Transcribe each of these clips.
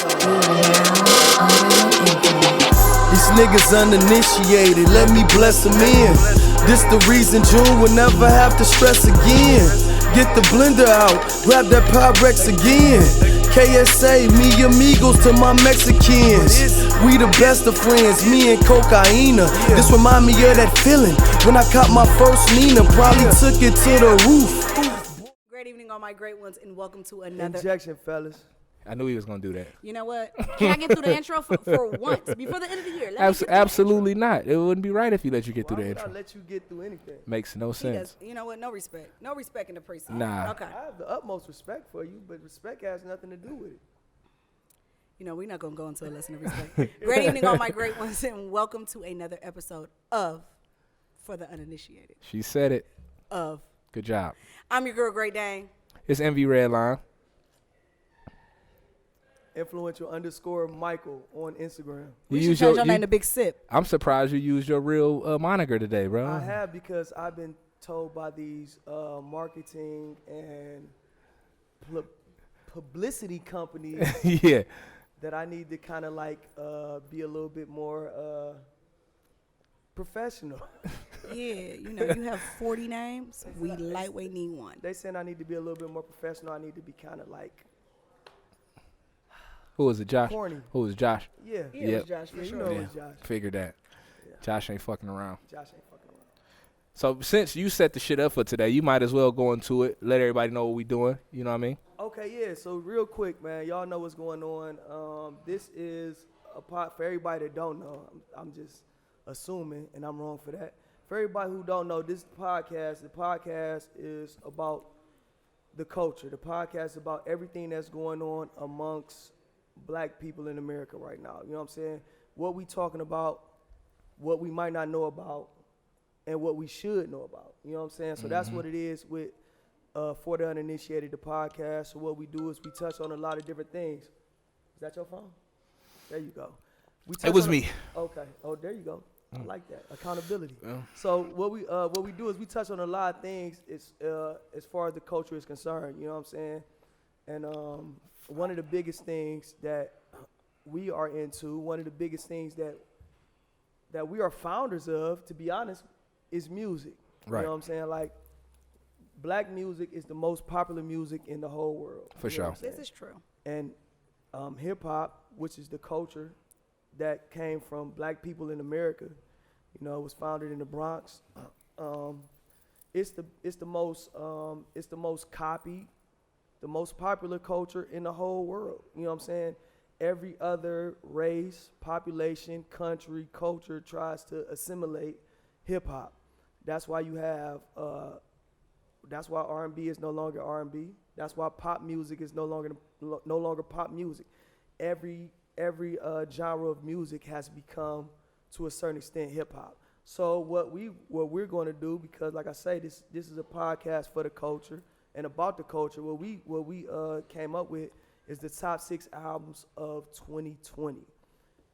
These niggas uninitiated, let me bless them in. This the reason June will never have to stress again. Get the blender out, grab that Pyrex again. KSA, me amigos to my Mexicans. We the best of friends, me and Cocaina. This remind me of that feeling when I caught my first Nina. Probably took it to the roof. Great evening, all my great ones, and welcome to another Injection, fellas. I knew he was gonna do that. You know what? Can I get through the intro for once before the end of the year? Absolutely not. It wouldn't be right if he let you get through the intro. Why would I let you get through anything? Makes no sense. You know what? No respect. No respect in the precinct. Nah. Okay. I have the utmost respect for you, but respect has nothing to do with it. You know, we're not going to go into a lesson of respect. Great evening, all my great ones, and welcome to another episode of For the Uninitiated. She said it. Of. Good job. I'm your girl, Great Dane. It's MV Redline. Influential _ Michael on Instagram. We should change your name to Big Sip. I'm surprised you used your real moniker today, bro. I have, because I've been told by these marketing and publicity companies yeah. that I need to kind of like be a little bit more professional. Yeah, you know, you have 40 names. We lightweight need one. They saying I need to be a little bit more professional. I need to be kind of like. Who was it, Josh? Corny. Who was Josh? Yeah. Yeah, it was Josh for Yeah, sure. you know it was Josh. Figured that. Yeah. Josh ain't fucking around. Josh ain't fucking around. So since you set the shit up for today, you might as well go into it. Let everybody know what we doing. You know what I mean? Okay, yeah. So real quick, man, y'all know what's going on. This is a pot for everybody that don't know. I'm just assuming, and I'm wrong for that. For everybody who don't know, the podcast is about the culture. The podcast is about everything that's going on amongst black people in America right now. You know what I'm saying? What we talking about, what we might not know about, and what we should know about. You know what I'm saying? So that's what it is with For the Uninitiated, the podcast. So what we do is we touch on a lot of different things. Is that your phone? There you go. It was me. Okay. Oh, there you go. I like that. Accountability. Yeah. So what we do is we touch on a lot of things as far as the culture is concerned. You know what I'm saying? And one of the biggest things that we are into, one of the biggest things that we are founders of, to be honest, is music. Right. You know what I'm saying? Like, black music is the most popular music in the whole world. For sure. This is true. And hip hop, which is the culture that came from black people in America, you know, it was founded in the Bronx. It's the most copied, the most popular culture in the whole world. You know what I'm saying? Every other race, population, country, culture tries to assimilate hip hop. That's why you have. That's why R&B is no longer R&B. That's why pop music is no longer pop music. Every genre of music has become, to a certain extent, hip hop. So what we're going to do, because like I say, this is a podcast for the culture and about the culture. What we came up with is the top 6 albums of 2020.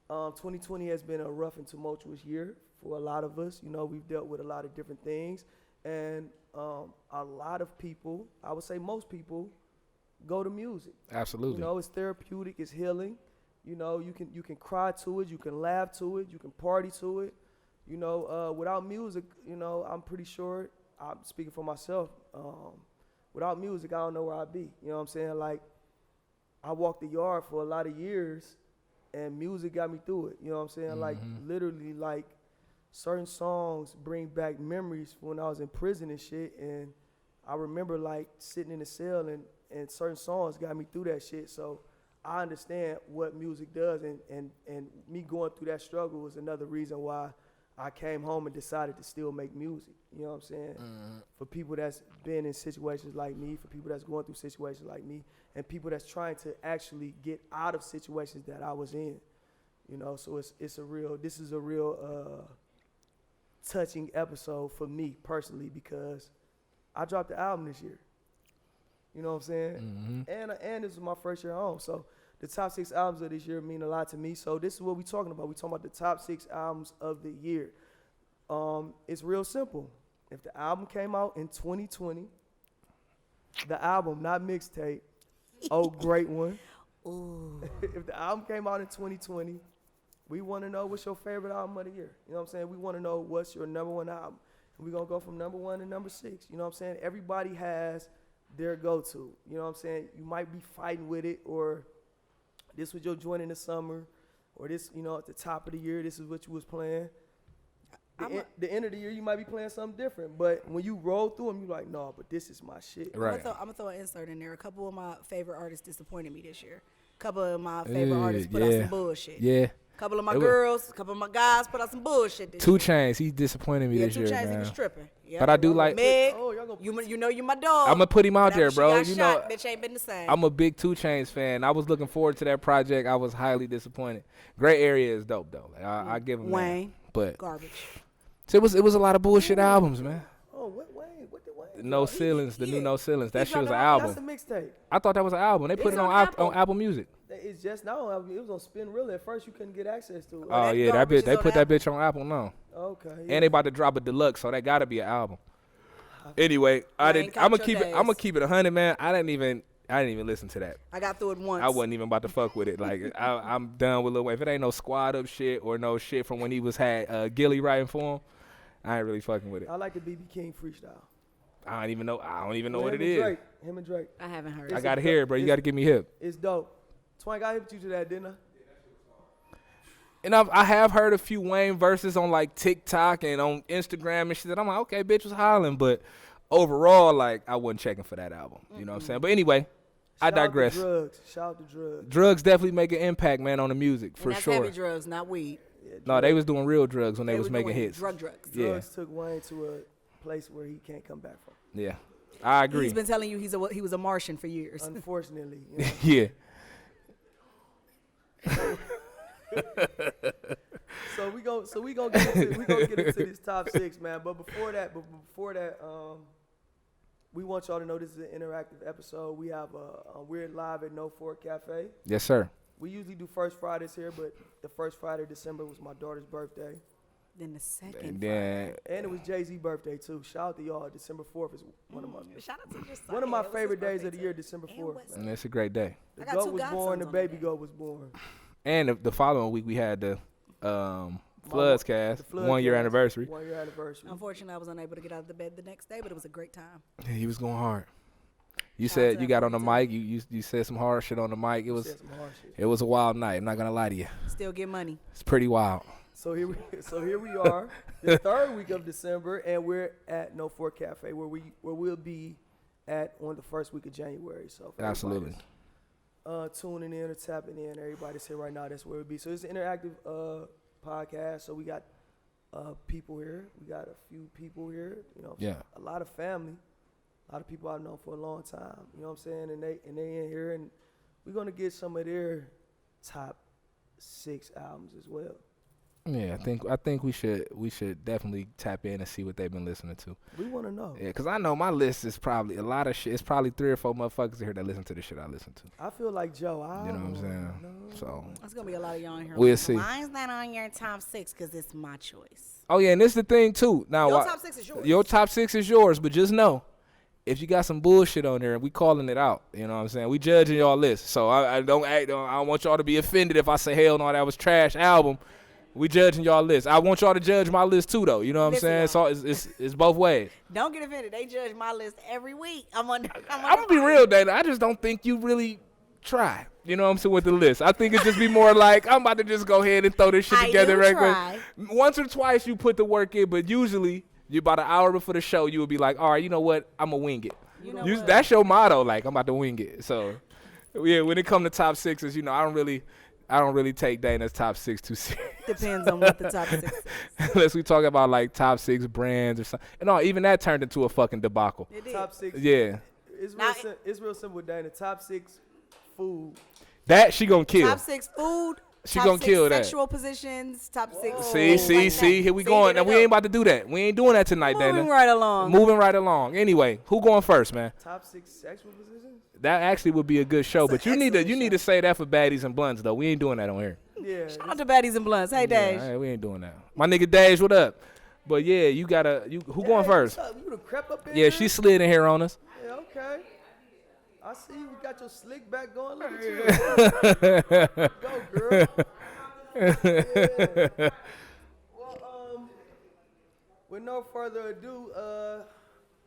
2020 has been a rough and tumultuous year for a lot of us. You know, we've dealt with a lot of different things, and a lot of people, I would say most people, go to music. Absolutely. You know, it's therapeutic, it's healing. You know, you can cry to it, you can laugh to it, you can party to it. You know, without music, you know, I'm pretty sure, I'm speaking for myself, without music, I don't know where I'd be. You know what I'm saying? Like, I walked the yard for a lot of years, and music got me through it. You know what I'm saying? Like, literally, like, certain songs bring back memories when I was in prison and shit, and I remember, like, sitting in the cell, and certain songs got me through that shit. So I understand what music does, and me going through that struggle was another reason why I came home and decided to still make music. You know what I'm saying? For people that's been in situations like me, for people that's going through situations like me, and people that's trying to actually get out of situations that I was in. You know, so this is a real touching episode for me personally, because I dropped the album this year. You know what I'm saying? And this is my first year home. So the top 6 albums of this year mean a lot to me. So this is what we're talking about. We're talking about the top 6 albums of the year. It's real simple. If the album came out in 2020, the album, not mixtape, oh, great one. Ooh. If the album came out in 2020, we want to know what's your favorite album of the year. You know what I'm saying? We want to know what's your number one album. And we're going to go from number 1 to number 6. You know what I'm saying? Everybody has their go-to. You know what I'm saying? You might be fighting with it, or this was your joint in the summer, or this, you know, at the top of the year, this is what you was playing. The end of the year, you might be playing something different. But when you roll through them, you're like, no, but this is my shit. Right. I'm going to throw an insert in there. A couple of my favorite artists disappointed me this year. A couple of my favorite artists put out some bullshit. Yeah. A couple of my girls, a couple of my guys put out some bullshit this 2 year. Chainz, he disappointed me this year, 2 Chainz, he man. was tripping. Yeah. But I do like. Meg, Oh, you know you my dog. I'm gonna put him out there, bro. Got You shot, know, bitch ain't been the same. I'm a big 2 Chainz fan. I was looking forward to that project. I was highly disappointed. Gray Area is dope though. Like, I give him Wayne, that. But garbage. so it was a lot of bullshit albums, man. Oh, what did Wayne? No Ceilings, the new No Ceilings. That shit was an That's album. a mixtape. I thought that was an album. They put It's it on on Apple Music. It's just now. It was on Spin Reel. At first, you couldn't get access to it. Oh that yeah, that garbage bitch. They is on put that bitch on Apple now. Okay. And they about to drop a deluxe, so that gotta be an album. Anyway, I'm gonna keep it 100, man. I didn't even listen to that. I got through it once. I wasn't even about to fuck with it. Like I'm done with Lil Wayne. If it ain't no squad up shit or no shit from when he had Gilly writing for him, I ain't really fucking with it. I like the BB King freestyle. I don't even know what it Him and is. Drake. Him and Drake. I haven't heard. I it. gotta hear it, bro. You gotta get me hip. It's dope. Twank, I hipped you to that, didn't I? And I have heard a few Wayne verses on like TikTok and on Instagram and shit. That I'm like, okay, bitch was hollering, but overall, like I wasn't checking for that album. You know what I'm saying? But anyway, I digress. Shout out to drugs. Drugs definitely make an impact, man, on the music for and that's sure. heavy drugs, not weed. Yeah, No, they was doing real drugs when they They was were making doing hits. Drugs. Yeah. Drugs took Wayne to a place where he can't come back from. Yeah, I agree. He's been telling you he was a Martian for years. Unfortunately. You know? Yeah. So we gonna get into this top 6, man. But before that, we want y'all to know this is an interactive episode. We have we're live at No Fork Cafe. Yes, sir. We usually do first Fridays here, but the first Friday of December was my daughter's birthday, Then the second. And then and it was Jay-Z's birthday too. Shout out to y'all. December 4th is one of my Shout out to your son. one of my It was his favorite days birthday, of the too. year. December And 4th. Wes- Man. and it's a great day. The I got goat two was godsons born. The on baby that day. goat was born. And the following week we had the Floods cast, 1 year anniversary. 1 year anniversary. Unfortunately, I was unable to get out of the bed the next day, but it was a great time. Yeah, he was going hard. You Shout out said to you that got on the 42. mic. You said some hard shit on the mic. It was Said some hard shit. it was a wild night. I'm not gonna lie to you. Still get money. It's pretty wild. So here we are, the third week of December, and we're at No Fork Cafe, where we'll be at on the first week of January. So for Absolutely. everybody's, tuning in or tapping in, everybody's here right now. That's where we'll be. So it's an interactive podcast. So we got people here. We got a few people here. You know, Yeah. a lot of family, a lot of people I've known for a long time. You know what I'm saying? And they in here, and we're gonna get some of their top 6 albums as well. Yeah, I think we should definitely tap in and see what they've been listening to. We want to know. Yeah, 'cause I know my list is probably a lot of shit. It's probably 3 or 4 motherfuckers here that listen to the shit I listen to. I feel like Joe. You know what I'm saying? know. So There's gonna be a lot of y'all in here. We'll like, see. Why is that on your top 6? Because it's my choice. oh yeah, and this is the thing too. Now Your top 6 is yours. Your top 6 is yours, but just know, if you got some bullshit on there, we calling it out. You know what I'm saying? We judging y'all list. So I don't want y'all to be offended if I say hell no, that was trash album. We judging y'all list. I want y'all to judge my list too, though. You know what Listen, I'm saying? So it's both ways. Don't get offended. They judge my list every week. I'm gonna be real, Dana. I just don't think you really try. You know what I'm saying with the list. I think it just be more like I'm about to just go ahead and throw this shit together do right try. quick. Once or twice you put the work in, but usually you about an hour before the show you would be like, all right, you know what? I'm gonna wing it. You know what? That's your motto. Like I'm about to wing it. So yeah, when it come to top 6s, you know, I don't really take Dana's top 6 too serious. Depends on what the top 6 is. Unless we talk about like top 6 brands or something. And no, even that turned into a fucking debacle. It did. Top 6. Yeah. It's real simple, Dana. Top 6 food. That she gonna kill. Top 6 food. She top gonna 6 kill that. sexual positions. Top 6. See, here we going. Now we ain't about to do that. We ain't doing that tonight, Moving Dana. right along. Moving right along. Anyway, who going first, man? Top 6 sexual positions. That actually would be a good show, That's but an you excellent need to say that for baddies and blunts though. We ain't doing that on here. Yeah. Shout out to Baddies and Blunts. Hey, Dave. Yeah, we ain't doing that. My nigga Dage, what up? But yeah, who going first? You done crept up in Yeah, here? she slid in here on us. Yeah, okay. I see you got your slick back going. Look at you. Go, girl. Yeah. Well, with no further ado,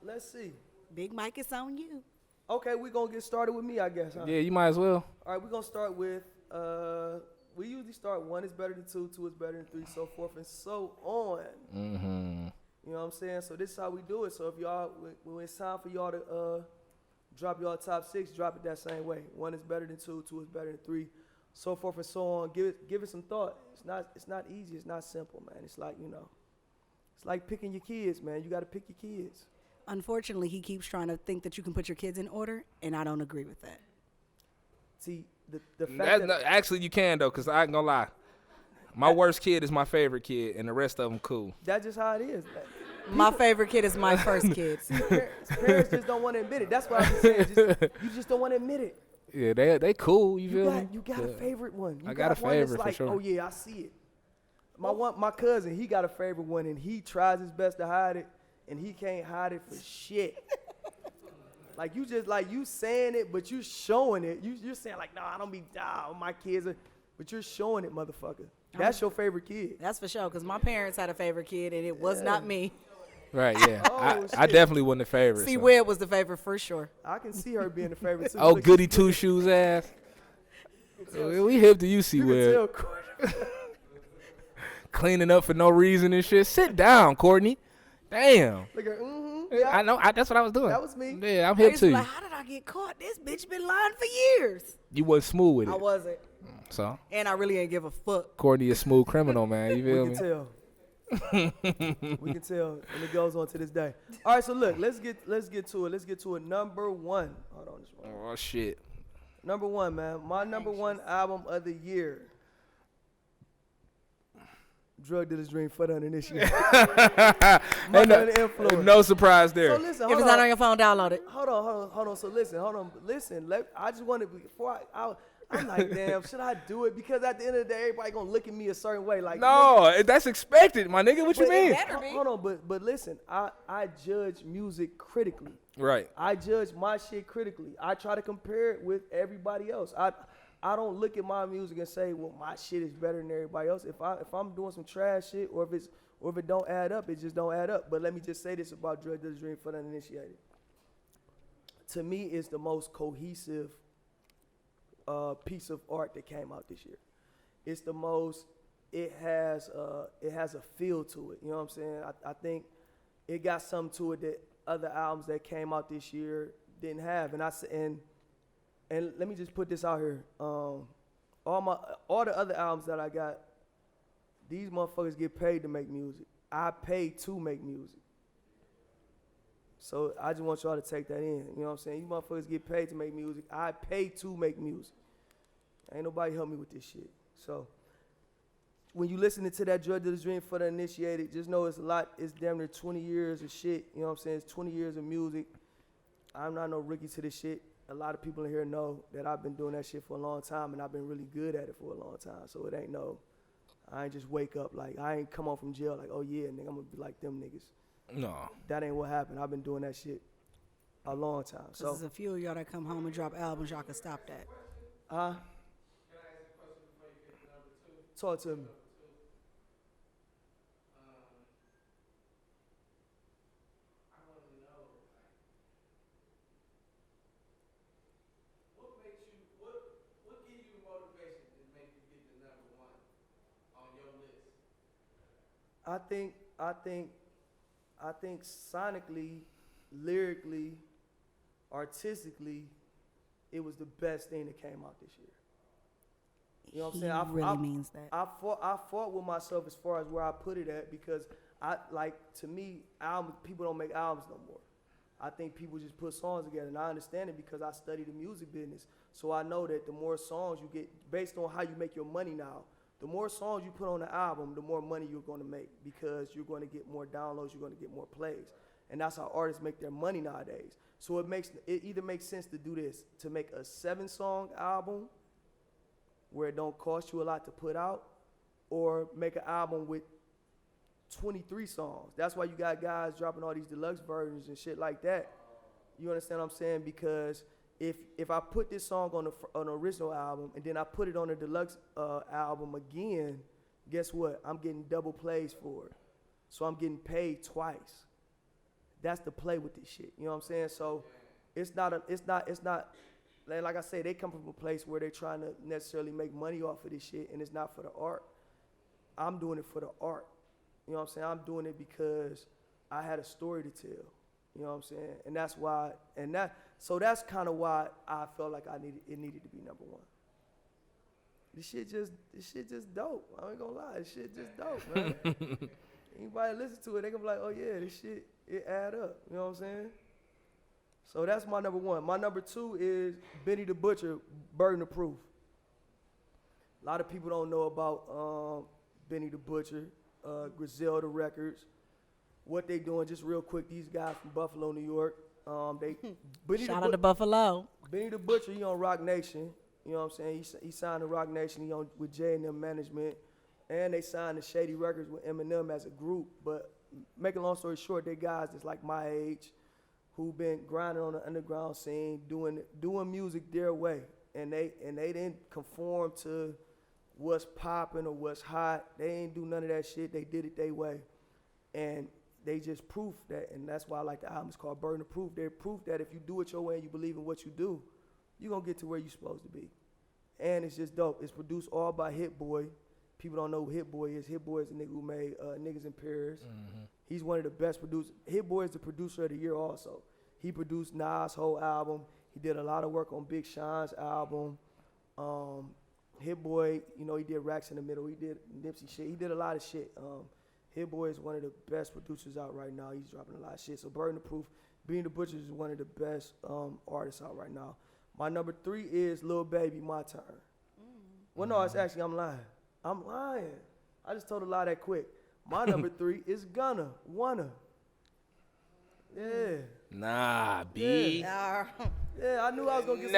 let's see. Big Mike, it's on you. Okay, we're going to get started with me, I guess, huh? Yeah, you might as well. All right, we're going to start with, we usually start 1 is better than 2, 2 is better than 3, so forth and so on. Mm-hmm. You know what I'm saying? So this is how we do it. So if y'all, when it's time for y'all to drop y'all top 6, drop it that same way. 1 is better than 2, 2 is better than 3, so forth and so on. Give it some thought. It's not easy. It's not simple, man. It's like, it's like picking your kids, man. You got to pick your kids. Unfortunately, he keeps trying to think that you can put your kids in order, and I don't agree with that. See, the fact that Actually, you can, though, because I ain't going to lie. My worst kid is my favorite kid, and the rest of them cool. that's just how it is. My favorite kid is my first kid. Parents just don't want to admit it. That's what I'm saying. You just don't want to admit it. Yeah, they cool, you feel me? You got a favorite one. I got a one that's favorite for like, sure. oh, yeah, I see it. My cousin, he got a favorite one, and he tries his best to hide it, and he can't hide it for shit. Like, you saying it, but you showing it. You're saying, like, no, I don't be, my kids are, but you're showing it, motherfucker. That's your favorite kid. That's for sure, because my parents had a favorite kid, and it was not me. Right, yeah. Oh, I definitely wasn't the favorite. See, so. Webb was the favorite for sure. I can see her being the favorite, too. Oh, Look, goody two shoes ass. We hip to you, see you can Webb. tell Courtney. Cleaning up for no reason and shit. Sit down, Courtney. Damn. Look at yeah. I know. That's what I was doing. That was me. Yeah, I'm I hip used to to be you. like, how did I get caught? This bitch been lying for years. You wasn't smooth with it. I wasn't. So, And I really ain't give a fuck. Courtney is smooth criminal, man. You feel We me? can tell. We can tell, and it goes on to this day. All right, so look, let's get to it. Let's get to it. Number 1. Hold on, this one. Oh, shit. Number 1, man. My number 1 album of the year. Drug Dealer's Dream for the Uninitiated. Ain't Under the influence. no surprise there. So listen, If hold it's not on on. your phone, download it. Hold on. So listen. I just want to, before I'm like, damn, should I do it? Because at the end of the day, everybody gonna look at me a certain way. Like, No, that's expected, my nigga. What you mean? better be. Hold on, but listen, I judge music critically. Right. I judge my shit critically. I try to compare it with everybody else. I don't look at my music and say, well, my shit is better than everybody else. If I'm doing some trash shit, or if it don't add up, it just don't add up. But let me just say this about Drug Dealer's Dream for the Uninitiated. To me, it's the most cohesive piece of art that came out this year. It's the most. It has a feel to it. You know what I'm saying? I think it got something to it that other albums that came out this year didn't have. And let me just put this out here. All the other albums that I got, these motherfuckers get paid to make music. I pay to make music. So I just want y'all to take that in. You know what I'm saying? You motherfuckers get paid to make music. I pay to make music. Ain't nobody help me with this shit. So when you listening to that Drug Dealer's Dream for the Uninitiated, just know it's a lot. It's damn near 20 years of shit. You know what I'm saying? It's 20 years of music. I'm not no rookie to this shit. A lot of people in here know that I've been doing that shit for a long time, and I've been really good at it for a long time. So it ain't I ain't just wake up like, I ain't come home from jail like, oh yeah, nigga, I'm gonna be like them niggas. No. That ain't what happened. I've been doing that shit a long time. So, There's a few of y'all that come home and drop albums. Y'all can stop that. Talk to me. I think sonically, lyrically, artistically, it was the best thing that came out this year. You know what I'm saying? He really means that. I fought with myself as far as where I put it at, because to me, people don't make albums no more. I think people just put songs together, and I understand it because I study the music business. So I know that the more songs you get, based on how you make your money now, the more songs you put on the album, the more money you're going to make, because you're going to get more downloads, you're going to get more plays. And that's how artists make their money nowadays. So it either makes sense to do this, to make a 7-song album where it don't cost you a lot to put out, or make an album with 23 songs. That's why you got guys dropping all these deluxe versions and shit like that. You understand what I'm saying? Because if I put this song on the original album and then I put it on the deluxe album again, guess what? I'm getting double plays for it. So I'm getting paid twice. That's the play with this shit. You know what I'm saying? So it's not like I say, they come from a place where they're trying to necessarily make money off of this shit, and it's not for the art. I'm doing it for the art. You know what I'm saying? I'm doing it because I had a story to tell. You know what I'm saying? And that's why, so that's kind of why I felt like it needed to be number one. This shit just dope. I ain't gonna lie, this shit just dope, man. Anybody listen to it, they gonna be like, oh yeah, this shit, it add up. You know what I'm saying? So that's my number one. My number two is Benny the Butcher, Burden of Proof. A lot of people don't know about Benny the Butcher, Griselda Records. What they doing, just real quick, these guys from Buffalo, New York. Shout out to Buffalo. Benny the Butcher, he on Rock Nation. You know what I'm saying? He signed to Rock Nation. He on with J&M Management. And they signed to Shady Records with Eminem as a group. But make a long story short, they guys that's like my age who been grinding on the underground scene, doing music their way. And they didn't conform to what's popping or what's hot. They ain't do none of that shit. They did it their way. And they just proof that, and that's why I like the album. It's called Burden of Proof. They're proof that if you do it your way and you believe in what you do, you're going to get to where you're supposed to be. And it's just dope. It's produced all by Hit Boy. People don't know who Hit Boy is. Hit Boy is the nigga who made Niggas in Paris. Mm-hmm. He's one of the best producers. Hit Boy is the producer of the year also. He produced Nas' whole album. He did a lot of work on Big Sean's album. Hit Boy, you know, he did Racks in the Middle. He did Nipsey shit. He did a lot of shit. Hit Boy is one of the best producers out right now. He's dropping a lot of shit. So Burden of Proof, Being the Butcher is one of the best artists out right now. My number three is Lil Baby, My Turn. Well, no, it's actually, I'm lying. I just told a lie that quick. My number three is Gunna, Wanna. Yeah. Nah, B. Yeah. Yeah, I knew I was gonna get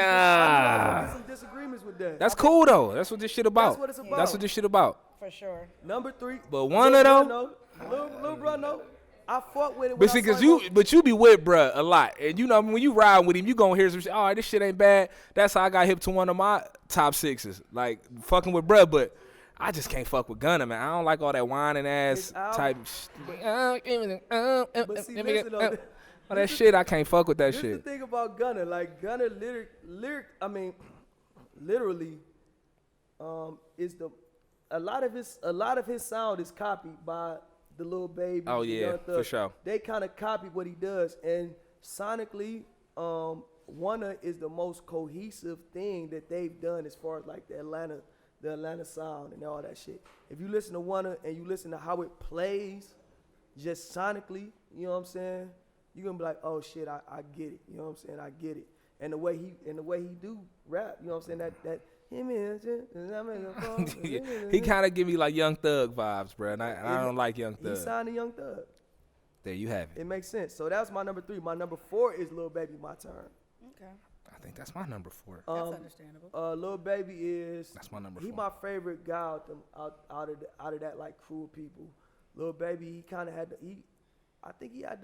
some disagreements with that. That's cool though. That's what this shit about. That's what it's about. That's what this shit about. For sure. Number three. But Wanna though. Little bro, no. I fought with it. But see, you be with bruh a lot, and you know when you ride with him, you gonna hear some shit. All right, this shit ain't bad. That's how I got hip to one of my top sixes, like fucking with bruh. But I just can't fuck with Gunna, man. I don't like all that whining ass type. But see, listen though. All that shit, I can't fuck with that This shit. the thing about Gunna, like Gunna literally, is a lot of his sound is copied by the Lil Baby. Oh yeah, for sure. They kind of copy what he does, and sonically, Wanna is the most cohesive thing that they've done as far as like the Atlanta sound and all that shit. If you listen to Wanna and you listen to how it plays, just sonically, you know what I'm saying? You're gonna be like, oh shit, I get it. You know what I'm saying? I get it. And the way he do rap, you know what I'm saying? He kind of give me like Young Thug vibes, bro. And I don't like Young Thug. He signed to Young Thug. There you have it. It makes sense. So that's my number three. My number four is Lil Baby, My Turn. Okay. I think that's my number four. That's understandable. Lil Baby is. That's my number four. He my favorite guy out of that like crew of people. Lil Baby, he kind of had I think he had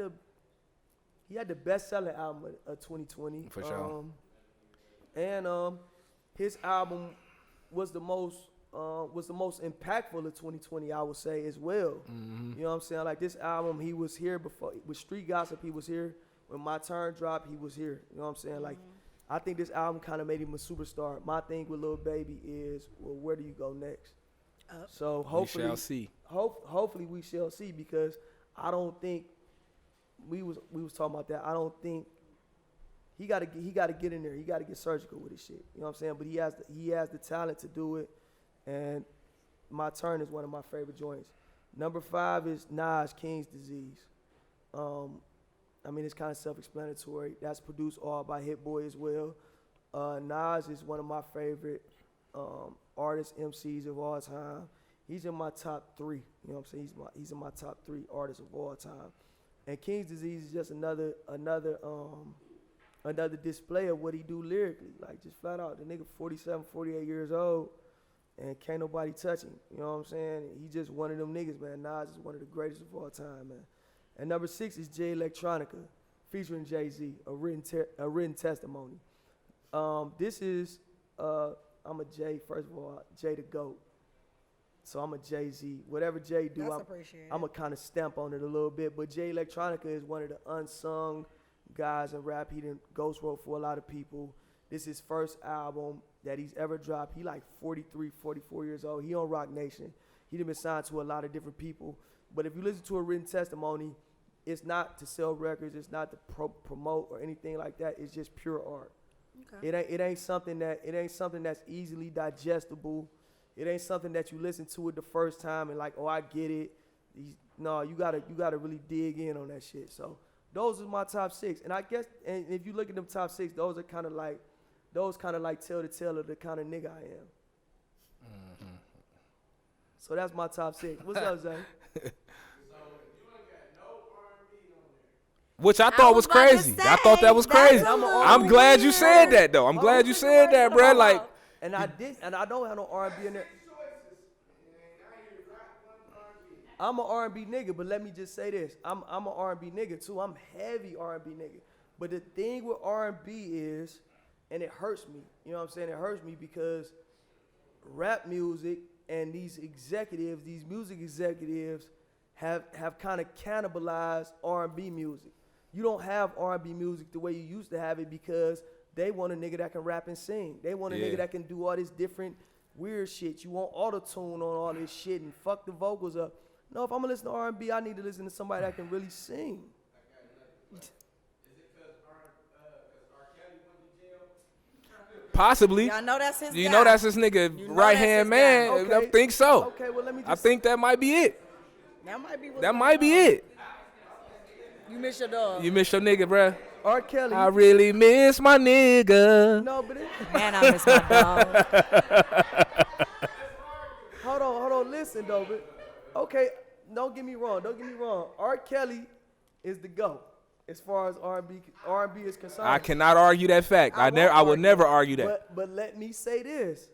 the best-selling album of 2020. For sure. And his album was the most impactful of 2020, I would say, as well. Mm-hmm. You know what I'm saying? Like this album, he was here before with Street Gossip. He was here when My Turn dropped. He was here. You know what I'm saying? Like, I think this album kind of made him a superstar. My thing with Lil Baby is, well, where do you go next? So hopefully, we shall see. Hopefully, we shall see, because I don't think we was talking about that. I don't think he got to get in there. He got to get surgical with his shit. You know what I'm saying? But he has the talent to do it. And My Turn is one of my favorite joints. Number 5 is Nas, King's Disease. I mean, it's kind of self-explanatory. That's produced all by Hit Boy as well. Nas is one of my favorite artists, MCs of all time. He's in my top 3. You know what I'm saying? He's in my top 3 artists of all time. And King's Disease is just another display of what he do lyrically. Like, just flat out, the nigga 47, 48 years old, and can't nobody touch him. You know what I'm saying? He just one of them niggas, man. Nas is one of the greatest of all time, man. And number 6 is Jay Electronica, featuring Jay-Z, a written testimony. This is I'm a Jay. First of all, Jay the GOAT. So I'm a Jay-Z. Whatever Jay do, That's appreciated. I'm going to kind of stamp on it a little bit. But Jay Electronica is one of the unsung guys in rap. He done ghost wrote for a lot of people. This is his first album that he's ever dropped. He like 43, 44 years old. He on Rock Nation. He done been signed to a lot of different people. But if you listen to a written testimony, it's not to sell records. It's not to promote or anything like that. It's just pure art. Okay. It ain't something that's easily digestible. It ain't something that you listen to it the first time and like, oh, I get it. No, you gotta really dig in on that shit. So those are my top 6. And I guess, and if you look at them top 6, those kind of like tell the tale of the kind of nigga I am. Mm-hmm. So that's my top 6. What's up, Zay? Which I thought was crazy. I thought that was crazy. I'm glad you said that though. I'm glad you said that, bro. Like. And I don't have no R&B in there. I'm an R&B nigga, but let me just say this. I'm an R&B nigga too. I'm heavy R&B nigga. But the thing with R&B is, and it hurts me, you know what I'm saying? It hurts me because rap music and these music executives have kind of cannibalized R&B music. You don't have R&B music the way you used to have it because they want a nigga that can rap and sing. They want a nigga that can do all this different weird shit. You want auto-tune on all this shit and fuck the vocals up. No, if I'm gonna listen to R&B, I need to listen to somebody that can really sing. Is it because R. Kelly went to jail? Possibly. Y'all know that's his guy. You know that's his nigga right-hand man. Okay. I think so. Okay, well, let me just I think that might be it. That might be it. You miss your dog. You miss your nigga, bruh. R. Kelly. I really miss my nigga. No, but Man, I miss my dog. Hold on. Listen, though. But, okay, don't get me wrong. R. Kelly is the GOAT as far as R&B is concerned. I cannot argue that fact. I would never argue that. But let me say this.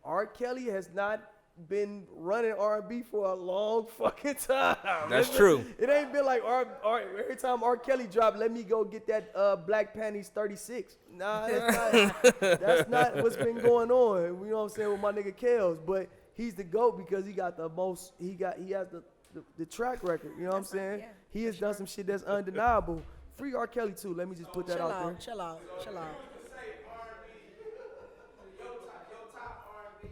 R. Kelly has not been running R&B for a long fucking time. That's true. It ain't been like every time R. Kelly dropped, let me go get that Black Panties 36. Nah, that's not what's been going on. You know what I'm saying, with my nigga Kels. But he's the GOAT because he got the most. He has the track record. You know what I'm saying? Yeah, he has done some shit that's undeniable. Free R. Kelly too. Let me just put that out there. Chill out.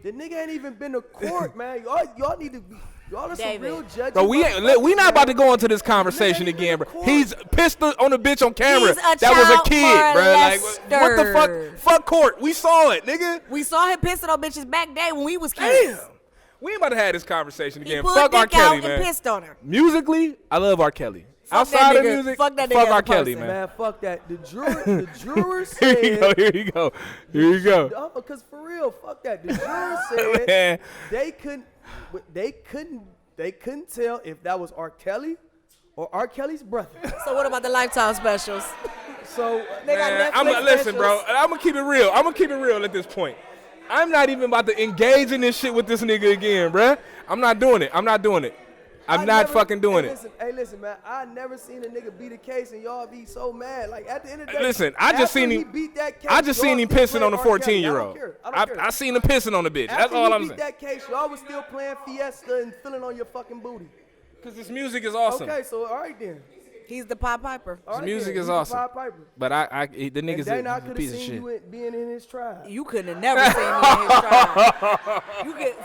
The nigga ain't even been to court, man. Y'all need to be. Y'all are some real judges. Bro, we not about to go into this conversation again, bro. He's pissed on the bitch on camera. That was a kid, bro. Like, what the fuck? Fuck court. We saw it, nigga. We saw him pissing on bitches back day when we was kids. Damn. We ain't about to have this conversation again. He pulled Fuck R. dick out Kelly, and man. pissed on her. Musically, I love R. Kelly. Fuck Outside that of nigga. music, Fuck that nigga fuck as a R. Kelly, person, man. Fuck that. The jurors said. Here you go. Because for real, fuck that. The jurors said they couldn't tell if that was R. Kelly or R. Kelly's brother. So what about the Lifetime specials? So They got Netflix listen, specials. bro. I'm gonna keep it real at this point. I'm not even about to engage in this shit with this nigga again, bruh. I'm not doing it. I'm not fucking doing it. Listen, man. I never seen a nigga beat a case and y'all be so mad. Like at the end of the day, listen, I just seen him pissing on a 14-year-old. I seen him pissing on the bitch. That's all I'm saying. After he beat that case, y'all was still playing Fiesta and feeling on your fucking booty. Cause this music is awesome. Okay, so all right then. He's the Pied Piper. All right music then. is He's awesome. the Pied Piper. But the nigga's a piece of shit. You being in his tribe. You couldn't have never seen me in his trial.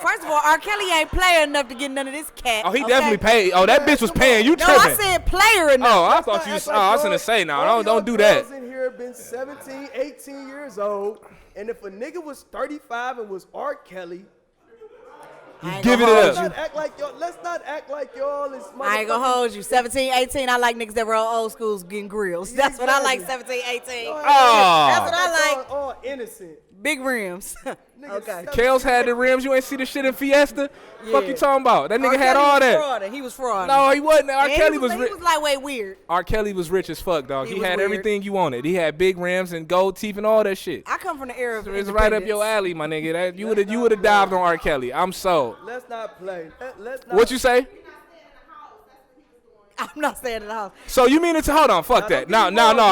First of all, R. Kelly ain't player enough to get none of this cat. Oh, he definitely paid. Oh, that bitch was paying. You tripping? No, I said player enough. Oh, I thought you. I was gonna say now. Don't do that. Girls in here been 17, 18 years old, and if a nigga was 35 and was R. Kelly. Give it up. Let's not act like y'all is. I ain't gonna hold you. 17, 18, I like niggas that roll old schools getting grills. That's what I like, 17, 18. Oh. That's what I like. All innocent. Big rims. Okay. Kels had the rims. You ain't see the shit in Fiesta? Fuck you talking about? That nigga had all that. He was fraud. No, he wasn't. R. Kelly was rich. He was like way weird. R. Kelly was rich as fuck, dog. He was had weird. everything you wanted. He had big rims and gold teeth and all that shit. I come from the era of It's right up your alley, my nigga. You would have dived on R. Kelly. I'm sold. Let's not play. Let's not. What you say? I'm not staying in the house. So you mean it's hold on, fuck that. No,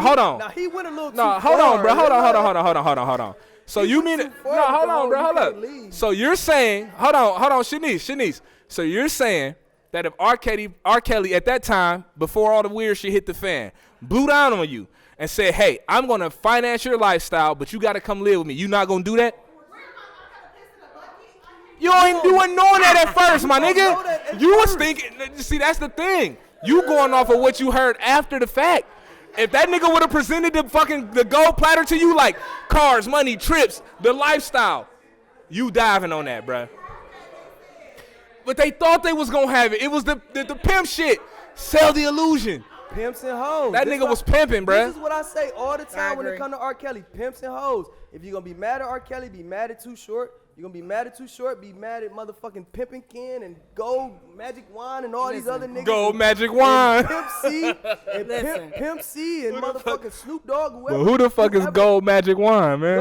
hold on. Now he went a little too No, far. hold on, bro. Hold on. So He you went mean too it? far No, with hold the on, whole bro. you Hold can't up. leave. So you're saying, hold on, Shanice. So you're saying that if R. Kelly at that time, before all the weird shit hit the fan, blew down on you and said, "Hey, I'm gonna finance your lifestyle, but you gotta come live with me," you not gonna do that? You weren't knowing that at first, my nigga. You was thinking. See, that's the thing. You going off of what you heard after the fact. If that nigga would have presented the gold platter to you, like cars, money, trips, the lifestyle, you diving on that, bruh. But they thought they was gonna have it. It was the pimp shit. Sell the illusion. Pimps and hoes. That nigga was pimping, bruh. This is what I say all the time when it agree. comes to R. Kelly. Pimps and hoes. If you're going to be mad at R. Kelly, be mad at Too Short. You're going to be mad at Too Short, be mad at motherfucking Pimpin' Ken and Gold Magic Wine and all these other niggas. Gold Magic Wine. And Pimp C and Listen. Pimp C and motherfucking Snoop Dogg, whoever. But who the fuck is whoever- Gold Magic Wine, man?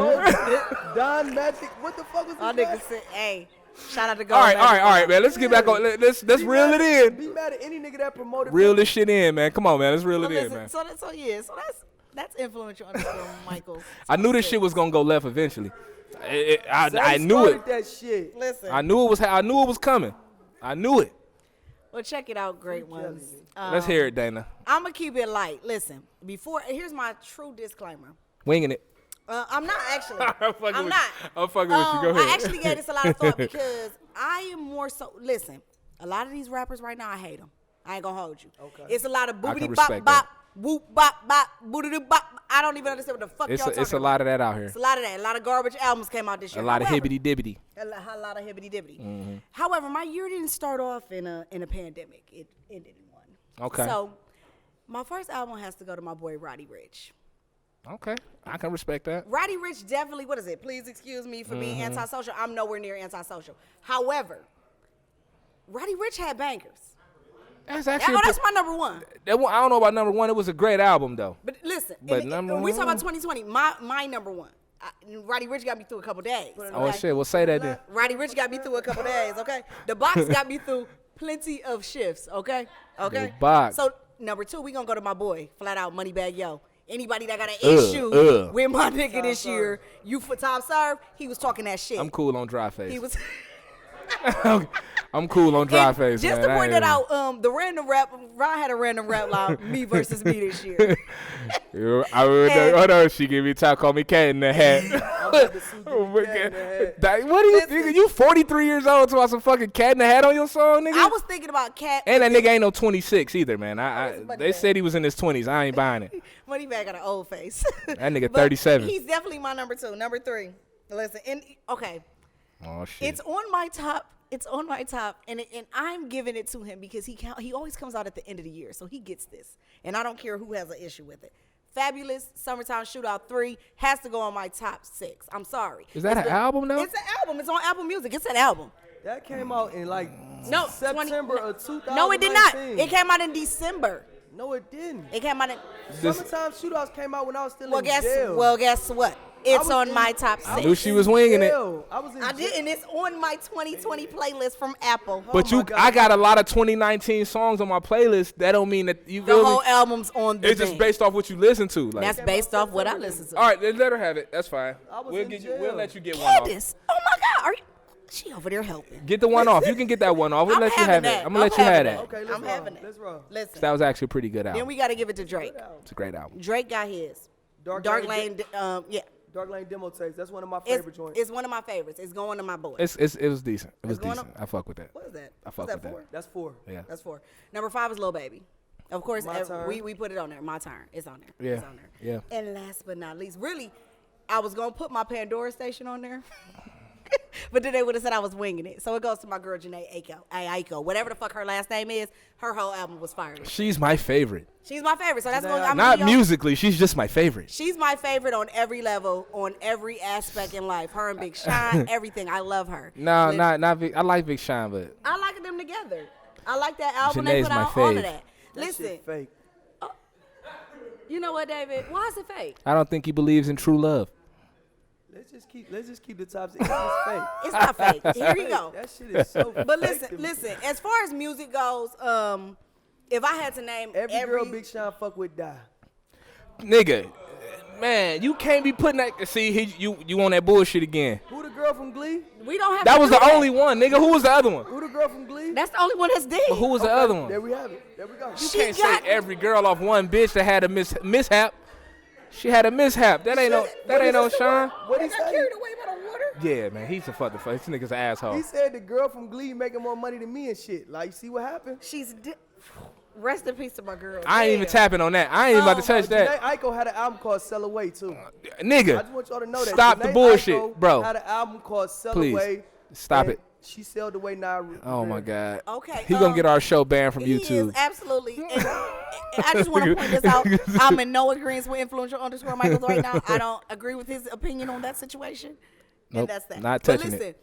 Don Magic. What the fuck was All this? niggas say, hey, shout out to Gold. All right, man. Let's get back on. Let's reel it in. Be mad at any nigga that promoted. Reel this shit in, man. Come on, man. Let's reel So it in, listen, man. so that's influential underscore Michael's. I knew this shit was gonna go left eventually. I Zay knew started it. that shit. Listen. I knew it was coming. I knew it. Well, check it out, great ones. Let's hear it, Dana. I'm gonna keep it light. Listen, here's my true disclaimer. Winging it. I'm not actually. I'm fucking I'm with not. you. I'm fucking with you. Go ahead. I actually gave this a lot of thought because I am more so. Listen, a lot of these rappers right now, I hate them. I ain't gonna hold you. Okay. It's a lot of I boopity can bop respect bop, whoop bop bop, boodity bop. I don't even understand what the fuck y'all talking It's a about. lot of that out here. It's a lot of that. A lot of garbage albums came out this A year. lot of However, hibbity dibbity. A lot of hibbity dibbity. Mm-hmm. However, my year didn't start off in a pandemic. It ended in one. Okay. So, my first album has to go to my boy Roddy Ricch. Okay, I can respect that. Roddy Ricch definitely, what is it? Please excuse me for being antisocial. I'm nowhere near antisocial. However, Roddy Ricch had bangers. That's actually. That's my number one. I don't know about number one. It was a great album though. But listen, But number when we talk one? about 2020, my number one. Roddy Ricch got me through a couple days. Oh okay? shit. Well, say that then. Roddy Ricch got me through a couple days, okay? The Box got me through plenty of shifts, okay? Okay. The Box. So number two, we gonna go to my boy, flat out Moneybag Yo. Anybody that got an issue with my nigga this year, you for Tom Serve, he was talking that shit. I'm cool on dry face. He was. I'm cool on dry And face, just man. to point that out, the random rap, Ron had a random rap line, me versus me this year. Hold on, she give me time, call me cat in the hat. Oh my God. What do you think? You 43 years old to have some fucking cat in the hat on your song, nigga? I was thinking about Cat. And that nigga ain't no 26 either, man. Money They bag. said he was in his 20s. I ain't buying it. Moneybag got an old face. That nigga But 37. He's definitely my number two. Number three. Listen, okay. Oh shit. It's on my top. It's on my top, and I'm giving it to him because he always comes out at the end of the year, so he gets this, and I don't care who has an issue with it. Fabulous Summertime Shootout 3 has to go on my top 6. I'm sorry. Is that an album now? It's an album. It's on Apple Music. It's an album. That came out in like No, September of 2019. No, it did not. It came out in December. No, it didn't. It came out in. Summertime Shootouts came out when I was still Well, in jail. guess what? It's was on in- my top I 6. knew she was winging it. jail. I was in I jail. did, and it's on my 2020 playlist from Apple. But Oh my God. I got a lot of 2019 songs on my playlist. That don't mean that you The feel whole me? album's on the It's just thing. based off what you listen to. Like, That's based off what I listen to. all right, then let her have it. That's fine. I was We'll in get you. jail. We'll let you get one off. Candace, oh my God, are you? She over there helping. Get the one off. You can get that one off. We'll I'm let you having have it. that. I'm gonna let I'm you have having that. that. Okay, let's I'm roll. having it. Let's roll. Listen, That was actually a pretty good then album. we got to give it to Drake. It's a great album. Drake got his. Dark Dark Lane Lane, yeah. Dark Lane demo tapes. That's one of my It's, favorite joints. it's one of my favorites. It's going to my boy. It was decent. It was It's going decent. up- I fuck with that. What is that? I fuck What's with that. for? That's 4. Yeah. That's 4. Number 5 is Lil Baby. Of course, My Turn. we put it on there. My Turn. It's on there. Yeah. It's on there. Yeah. And last but not least, really, I was going to put my Pandora station on there. But then they would have said I was winging it. So it goes to my girl, Janae Aiko. Whatever the fuck her last name is, her whole album was fire. She's my favorite. She's my favorite. So that's going to Not musically. She's just my favorite. She's my favorite on every level, on every aspect in life. Her and Big Sean, everything. I love her. No, Lit- not Big. I like Big Sean, but I like them together. I like that album they Janae's put my out. All of fave. that. That Listen, shit fake. you know what, David? Why is it fake? I don't think he believes in true love. Let's just keep the top 6. It's just fake. It's not fake. Here you go. That shit is so fake. But to listen, me. listen. As far as music goes, If I had to name Every girl Big Sean fuck with die. Nigga, man, you can't be putting that. See, you on that bullshit again. Who the girl from Glee? we don't have That to was do the only one, nigga. Who was the other one? Who the girl from Glee? That's the only one that's dead. But who was the other one? There we have it. There we go. You She can't got- say every girl off one bitch that had a mishap. She had a mishap. That ain't no Sean. What he Got say? carried away by the water. Yeah, man, he's a fucking this nigga's an asshole. He said the girl from Glee making more money than me and shit. Like, see what happened? Rest in peace to my girl. I ain't even tapping on that. I ain't even about to touch that. Janae Aiko had an album called Sell Away too. I Nigga, just want y'all to know that. Stop the Janae bullshit, Aiko bro. Had an album called Sell Please, Away. stop and it. She sold away now. Oh my God. Okay. He gonna get our show banned from He YouTube. is absolutely. And I just want to point this out. I'm in no agreement with influential_Michaels right now. I don't agree with his opinion on that situation. Nope, And that's that. not But touching it. listen,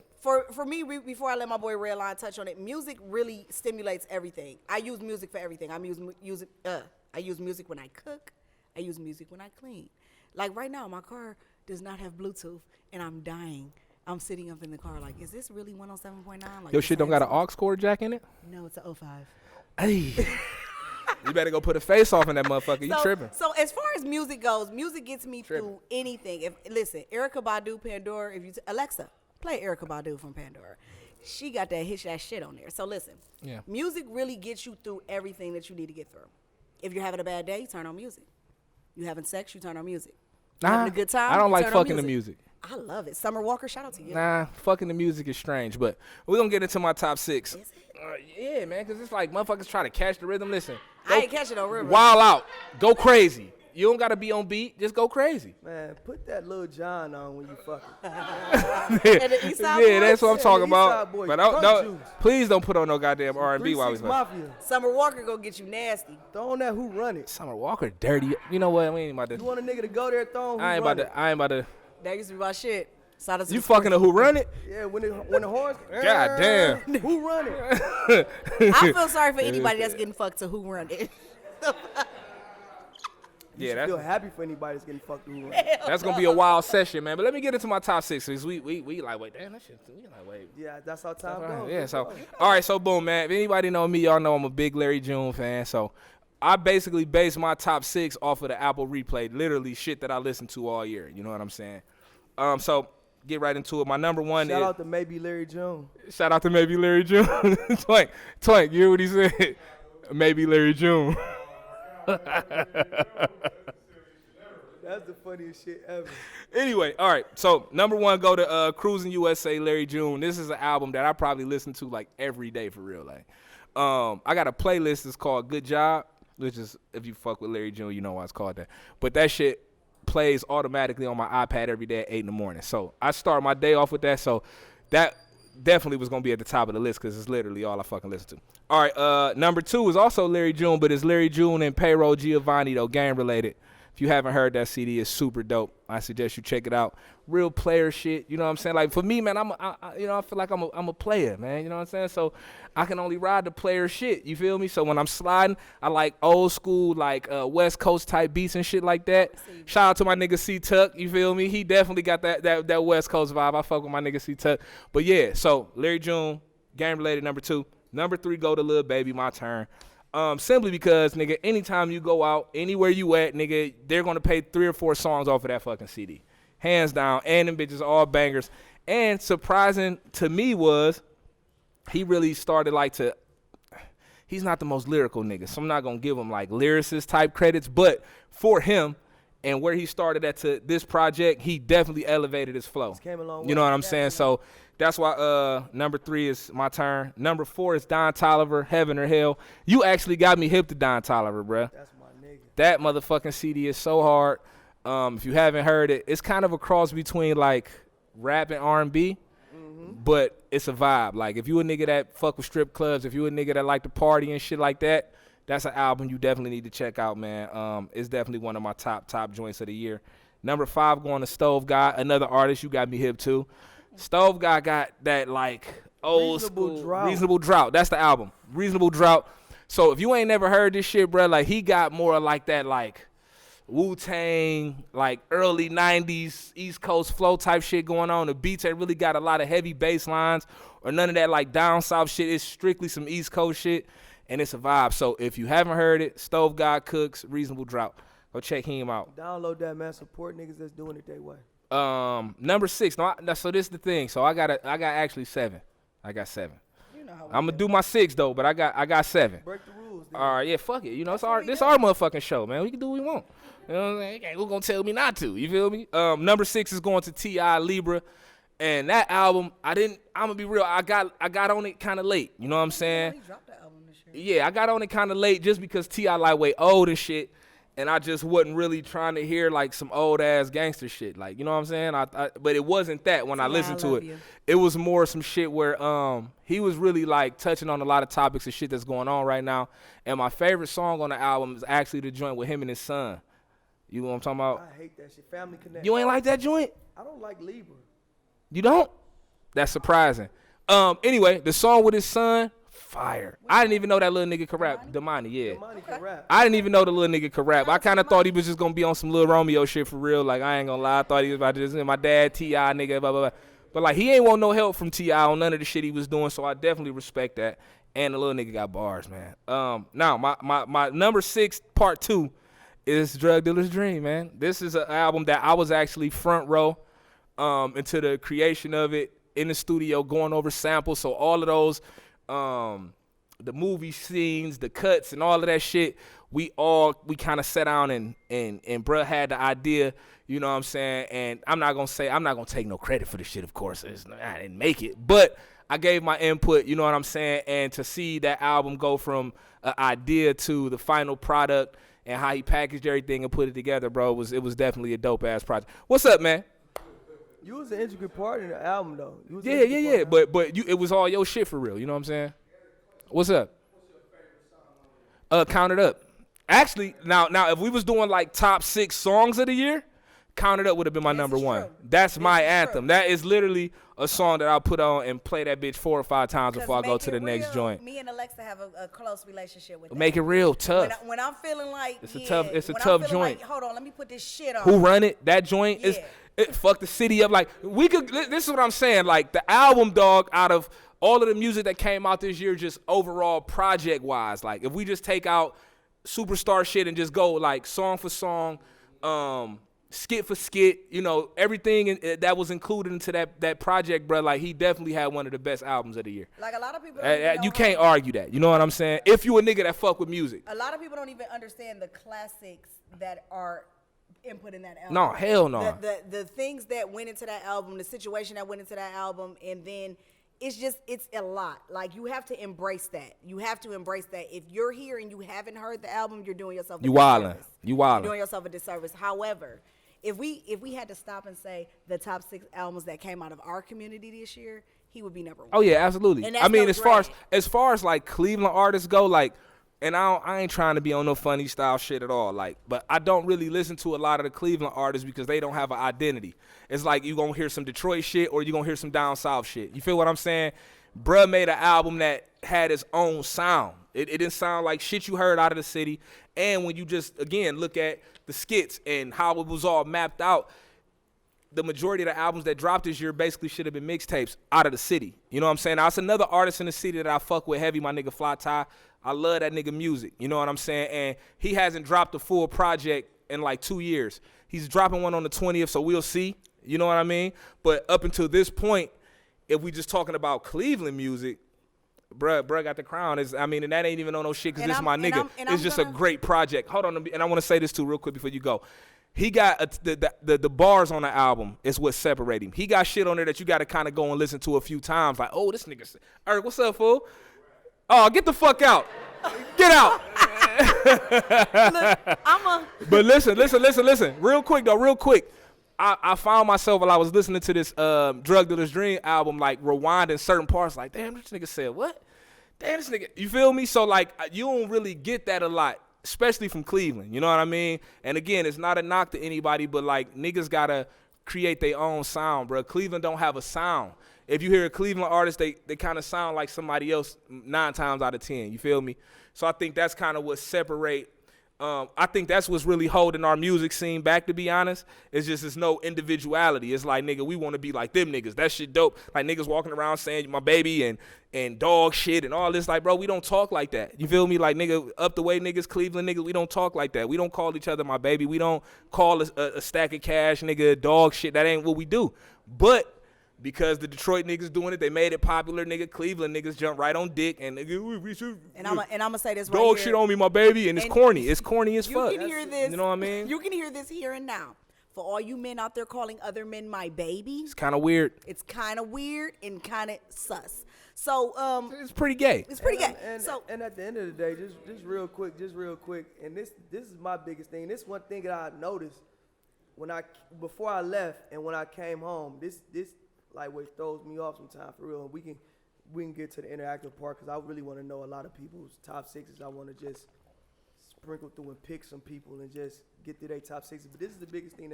for me, before I let my boy Redline touch on it, music really stimulates everything. I use music for everything. I use music when I cook. I use music when I clean. Like right now, my car does not have Bluetooth, and I'm dying. I'm sitting up in the car like, is this really 107.9? Like, Your shit don't got an aux cord jack in it? No, it's a 05. Hey. You better go put a face off in that motherfucker. You tripping. So as far as music goes, music gets me through anything. Listen, Erykah Badu, Pandora. Alexa, play Erykah Badu from Pandora. She got that shit on there. So listen, music really gets you through everything that you need to get through. If you're having a bad day, you turn on music. You having sex, you turn on music. You having a good time. I don't you like turn on fucking the music. I love it. Summer Walker, shout out to you. Nah, fucking the music is strange, but we're gonna get into my top 6. Is it? Yeah, man, because it's like motherfuckers try to catch the rhythm. Listen, I ain't catching no river. wild out, go crazy. You don't gotta be on beat, just go crazy. Man, put that Lil Jon on when you fucking. And the East Side Yeah, Boys? that's what I'm Yeah, talking the East about. Side Boys, But Drunk don't, Juice. please don't put on no goddamn R&B while we 3-6 Mafia. Summer Walker gonna get you nasty. Throw on that Who Run It. Summer Walker dirty. You know what? We ain't about You to. want a nigga to go there, throw on Who I ain't Run about to. I ain't about to. That used to be my shit. Shout out to You the fucking a who run it? Yeah, when the horns. God damn. Who Run It? I feel sorry for anybody that's getting fucked to who run it. You Yeah, should feel that's happy for anybody that's getting fucked. Who Run It. that's gonna be a wild session, man. But let me get into my top 6. Cause we like wait, damn that shit. We like wait. Yeah, that's how time goes. Yeah, so all right, so boom, man. If anybody know me, y'all know I'm a big Larry June fan. So I basically base my top 6 off of the Apple Replay, literally shit that I listen to all year. You know what I'm saying? So get right into it. My number 1 Shout is out to maybe Larry June. shout out to maybe Larry June. Twank, you hear what he said? Maybe Larry June. That's the funniest shit ever. Anyway, all right. So number 1, go to Cruising USA, Larry June. This is an album that I probably listen to like every day for real. Like, I got a playlist that's called Good Job, which is if you fuck with Larry June, you know why it's called that. But that shit plays automatically on my iPad every day at 8 in the morning. So I start my day off with that. So that definitely was gonna be at the top of the list because it's literally all I fucking listen to. All right. Number 2 is also Larry June, but it's Larry June and Payroll Giovanni though, game related. If you haven't heard that CD, it's super dope. I suggest you check it out. Real player shit, you know what I'm saying? Like for me, man, I feel like I'm a player, man. You know what I'm saying? So I can only ride the player shit. You feel me? So when I'm sliding, I like old school, like West Coast type beats and shit like that. Shout out to my nigga C Tuck. You feel me? He definitely got that West Coast vibe. I fuck with my nigga C Tuck. But yeah, so Larry June, game related. Number 2. Number 3, go to Lil Baby. My turn. Simply because, nigga, anytime you go out, anywhere you at, nigga, they're gonna pay 3 or 4 songs off of that fucking CD. Hands down. And them bitches all bangers. And surprising to me was he really started he's not the most lyrical nigga, so I'm not gonna give him like lyricist type credits, but for him and where he started at to this project, he definitely elevated his flow. Came a long way. You know what I'm saying? So that's why number 3 is my turn. Number 4 is Don Toliver, Heaven or Hell. You actually got me hip to Don Toliver, bruh. That's my nigga. That motherfucking CD is so hard. If you haven't heard it, it's kind of a cross between like rap and R&B, but it's a vibe. Like if you a nigga that fuck with strip clubs, if you a nigga that like to party and shit like that, that's an album you definitely need to check out, man. It's definitely one of my top joints of the year. Number 5 going to Stove God, another artist you got me hip to. Stove God got that like old school Reasonable Drought. That's the album, Reasonable Drought. So if you ain't never heard this shit, bro, like he got more like that like Wu-Tang, like early 90s East Coast flow type shit going on. The beats ain't really got a lot of heavy bass lines or none of that like down south shit. It's strictly some East Coast shit. and it's a vibe. So if you haven't heard it, Stove God Cooks, Reasonable Drought. Go check him out. Download that, man. Support niggas that's doing it their way. Number 6. So this is the thing. So I got actually 7. I got 7. You know how I'm gonna do my 6 though, but I got 7. Break the rules. Dude. All right, yeah, fuck it. You know, this our motherfucking show, man. We can do what we want. You know what I'm saying? Who's gonna tell me not to? You feel me? Number 6 is going to T.I. Libra, and that album, I'm gonna be real. I got on it kind of late. You know what I'm saying? He dropped the album this year. Yeah, I got on it kind of late just because T.I. lightweight old and shit. And I just wasn't really trying to hear like some old ass gangster shit, like, you know what I'm saying? But it wasn't that when I listened to it. It was more some shit where he was really like touching on a lot of topics and shit that's going on right now. And my favorite song on the album is actually the joint with him and his son. You know what I'm talking about? I hate that shit. Family Connect. You ain't like that joint? I don't like Libra. You don't? That's surprising. Anyway, the song with his son, fire. I didn't even know that little nigga could rap. Damani, yeah. Damani can rap. I didn't even know the little nigga could rap. I kind of thought he was just going to be on some Lil Romeo shit for real. Like, I ain't going to lie. I thought he was about to just, my dad, T.I., nigga, blah, blah, blah. But, like, he ain't want no help from T.I. on none of the shit he was doing, so I definitely respect that. And the little nigga got bars, man. Now, my number 6, part 2, is Drug Dealer's Dream, man. This is an album that I was actually front row into the creation of it in the studio, going over samples. So all of those, the movie scenes, the cuts, and all of that shit, we kind of sat down and bruh had the idea, you know what I'm saying? And I'm not gonna take no credit for this shit, of course. I didn't make it, but I gave my input, you know what I'm saying? And to see that album go from an idea to the final product and how he packaged everything and put it together, bro, it was definitely a dope ass project. What's up, man? You was an intricate part in the album, though. Yeah. But it was all your shit for real. You know what I'm saying? What's up? Count It Up. Actually, now if we was doing like top 6 songs of the year, Count It Up would have been my number 1. That's my anthem. That is literally a song that I'll put on and play that bitch 4 or 5 times before I go to the next joint. Me and Alexa have a close relationship with that. Make it real tough. When I'm feeling like it's a tough joint. Like, hold on, let me put this shit on. Who Run It? That joint is fuck the city up. Like this is what I'm saying. Like the album, dog, out of all of the music that came out this year, just overall project wise, like if we just take out superstar shit and just go like song for song, skit for skit, you know, everything that was included into that project, bro. Like he definitely had one of the best albums of the year. Like a lot of people, you can't argue that. You know what I'm saying? If you a nigga that fuck with music, a lot of people don't even understand the classics that are input in that album. No, hell no. The things that went into that album, the situation that went into that album, and then it's a lot. Like you have to embrace that. You have to embrace that. If you're here and you haven't heard the album, you're doing yourself a disservice. You wildin'. You're doing yourself a disservice. However, if we had to stop and say the top 6 albums that came out of our community this year, he would be number 1. Oh yeah, absolutely. And I mean, no as far as like Cleveland artists go, like, and I ain't trying to be on no funny style shit at all, like, but I don't really listen to a lot of the Cleveland artists because they don't have an identity. It's like you gonna hear some Detroit shit or you gonna hear some down south shit. You feel what I'm saying? Bruh made an album that had its own sound. It didn't sound like shit you heard out of the city. And when you just, again, look at the skits and how it was all mapped out, the majority of the albums that dropped this year basically should have been mixtapes out of the city. You know what I'm saying? Now, it's another artist in the city that I fuck with heavy, my nigga Fly Ty. I love that nigga music. You know what I'm saying? And he hasn't dropped a full project in like 2 years. He's dropping one on the 20th, so we'll see. You know what I mean? But up until this point, if we just talking about Cleveland music, bruh got the crown. And that ain't even on no shit because this is my nigga. It's just a great project. Hold on, and I want to say this too real quick before you go. He got the bars on the album is what separate him. He got shit on there that you got to kind of go and listen to a few times. Like, oh, this nigga. Eric, what's up, fool? Oh, get the fuck out. Get out. But listen. Real quick, though, real quick. I found myself while I was listening to this Drug Dealer's Dream album, like rewinding certain parts, like, damn, this nigga said what? Damn, this nigga, you feel me? So, like, you don't really get that a lot, especially from Cleveland, you know what I mean? And again, it's not a knock to anybody, but like, niggas gotta create their own sound, bro. Cleveland don't have a sound. If you hear a Cleveland artist, they kind of sound like somebody else 9 times out of 10, you feel me? So I think that's kind of what separate I think that's what's really holding our music scene back, to be honest. It's no individuality. It's like, nigga, we want to be like them niggas. That shit dope. Like, niggas walking around saying my baby and dog shit and all this. Like, bro, we don't talk like that. You feel me? Like, nigga, up the way niggas, Cleveland niggas, we don't talk like that. We don't call each other my baby. We don't call a stack of cash, nigga, dog shit. That ain't what we do. But because the Detroit niggas doing it, they made it popular, nigga. Cleveland niggas jump right on dick and nigga, we should. And I'm gonna say this right dog here. shit on me, my baby, and it's corny. It's corny as fuck. You can hear this. You know what I mean? You can hear this here and now. For all you men out there calling other men my baby, It's kind of weird. it's kind of weird and kind of sus. So It's pretty gay. it's pretty gay. And at the end of the day, just real quick, and this is my biggest thing. This one thing that I noticed before I left and when I came home. This like what throws me off sometimes for real. And we can get to the interactive part because I really want to know a lot of people's top sixes. I want to just sprinkle through and pick some people and just get through their top sixes. But this is the biggest thing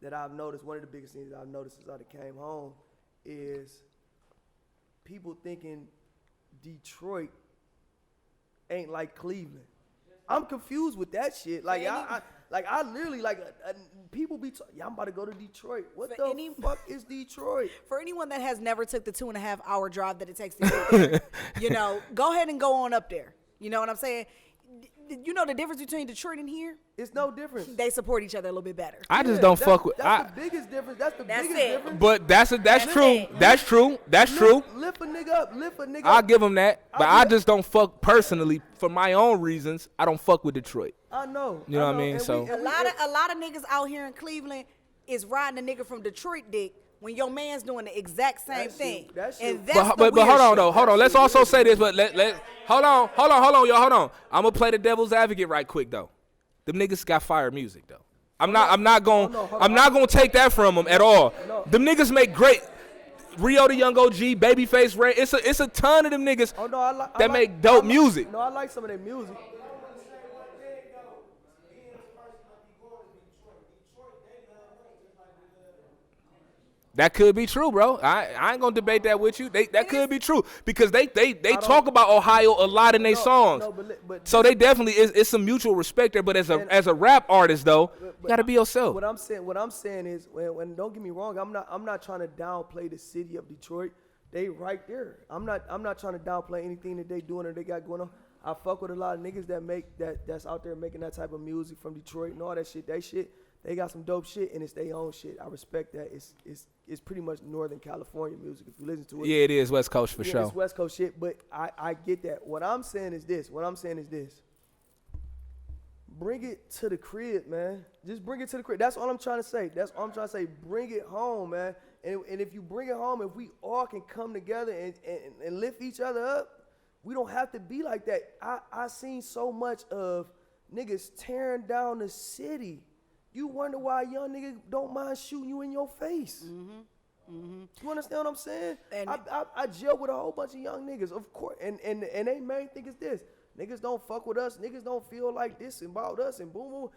that I've noticed. One of the biggest things that I've noticed since I came home is people thinking Detroit ain't like Cleveland. I'm confused with that shit. Like I literally people be yeah, I'm about to go to Detroit. What the fuck is Detroit? For anyone that has never took the 2.5 hour drive that it takes to get there, go ahead and go on up there. You know what I'm saying? You know the difference between Detroit and here? It's no difference. They support each other a little bit better. I just don't fuck with. That's the biggest difference. That's the biggest difference. But that's true. That's true. That's true. Lift a nigga up. I'll give him that. But I just don't fuck personally for my own reasons. I don't fuck with Detroit. I know. You know what I mean? So A lot of niggas out here in Cleveland is riding a nigga from Detroit dick when your man's doing the exact same thing. That's and true. that's but hold on though. Hold on. Let's also say this. But let hold on, y'all. Hold on. I'm gonna play the devil's advocate right quick though. Them niggas got fire music though. I'm not gonna take that from them at all. No. Them niggas make great. Rio the Young OG, Babyface Ray. It's a ton of them niggas that make dope music. No, I like some of their music. That could be true, bro. I ain't gonna debate that with you. That could be true because they talk about Ohio a lot in their songs. But so they definitely it's some mutual respect there. But as a rap artist though, you gotta be yourself. What I'm saying is when don't get me wrong, I'm not trying to downplay the city of Detroit. They right there. I'm not trying to downplay anything that they doing or they got going on. I fuck with a lot of niggas that's out there making that type of music from Detroit and all that shit. They got some dope shit and it's their own shit. I respect that. It's pretty much Northern California music if you listen to it. Yeah, it is West Coast for sure. It's West Coast shit, but I get that. What I'm saying is this. Bring it to the crib, man. Just bring it to the crib. That's all I'm trying to say. Bring it home, man. And if you bring it home, if we all can come together and lift each other up, we don't have to be like that. I seen so much of niggas tearing down the city. You wonder why a young nigga don't mind shooting you in your face. You understand what I'm saying? And I jail with a whole bunch of young niggas, of course. And they main thing is this. Niggas don't fuck with us. Niggas don't feel like this about us and boom, boom.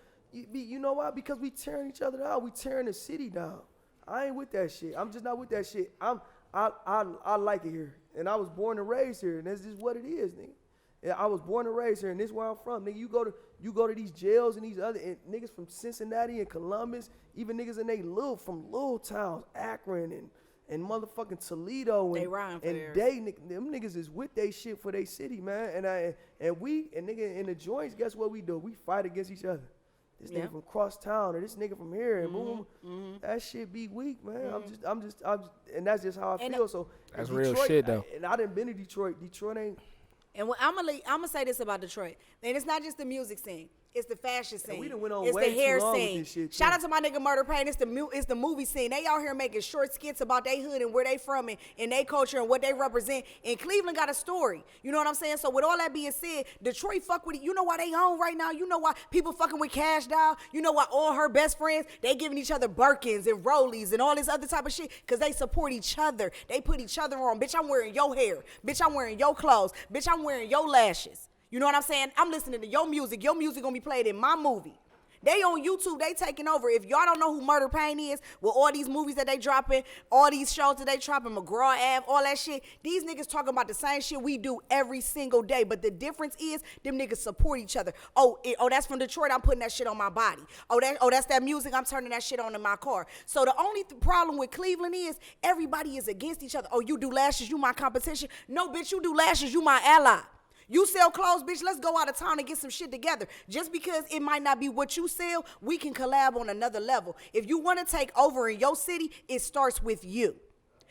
You know why? Because we tearing each other down. We tearing the city down. I ain't with that shit. I'm just not with that shit. I like it here. And I was born and raised here. And that's just what it is, nigga. Yeah, I was born and raised here, and this is where I'm from. Nigga, you go to these jails and these other niggas from Cincinnati and Columbus, even niggas from little towns, Akron and motherfucking Toledo. They rhyme for theirs. Them niggas is with they shit for they city, man. And nigga in the joints, guess what we do? We fight against each other. This nigga from cross town or this nigga from here and boom, that shit be weak, man. I'm just, and that's just how I feel. So that's Detroit, real shit though. And I done been to Detroit. Detroit ain't. And I'm gonna say this about Detroit. And it's not just the music scene. It's the fashion scene. We done went on it's way the hair too long scene. with this shit, Shout too. out to my nigga Murder Pain. It's the movie scene. They out here making short skits about their hood and where they from and their culture and what they represent. And Cleveland got a story. You know what I'm saying? So with all that being said, Detroit fuck with it. You know why they on right now? You know why people fucking with Cash Doll? You know why all her best friends, they giving each other Birkins and Rollies and all this other type of shit? Because they support each other. They put each other on. Bitch, I'm wearing your hair. Bitch, I'm wearing your clothes. Bitch, I'm wearing your lashes. You know what I'm saying? I'm listening to your music. Your music gonna be played in my movie. They on YouTube, they taking over. If y'all don't know who Murder Pain is, with all these movies that they dropping, all these shows that they dropping, McGraw Ave, all that shit, these niggas talking about the same shit we do every single day. But the difference is them niggas support each other. Oh, that's from Detroit, I'm putting that shit on my body. That's that music, I'm turning that shit on in my car. So the only problem with Cleveland is everybody is against each other. Oh, you do lashes, you my competition. No, bitch, you do lashes, you my ally. You sell clothes, bitch, let's go out of town and get some shit together. Just because it might not be what you sell, we can collab on another level. If you want to take over in your city, it starts with you.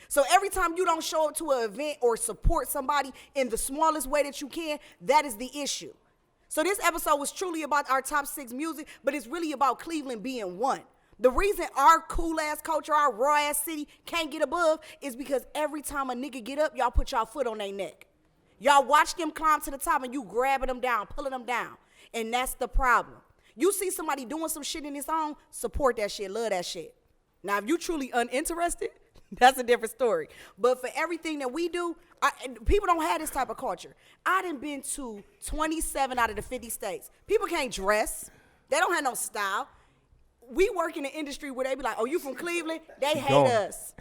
So every time you don't show up to an event or support somebody in the smallest way that you can, that is the issue. So this episode was truly about our top 6 music, but it's really about Cleveland being one. The reason our cool-ass culture, our raw-ass city can't get above is because every time a nigga get up, y'all put y'all foot on their neck. Y'all watch them climb to the top and you grabbing them down, pulling them down. And that's the problem. You see somebody doing some shit in his own, support that shit, love that shit. Now, if you truly uninterested, that's a different story. But for everything that we do, people don't have this type of culture. I done been to 27 out of the 50 states. People can't dress. They don't have no style. We work in an industry where they be like, oh, you from Cleveland? They hate us.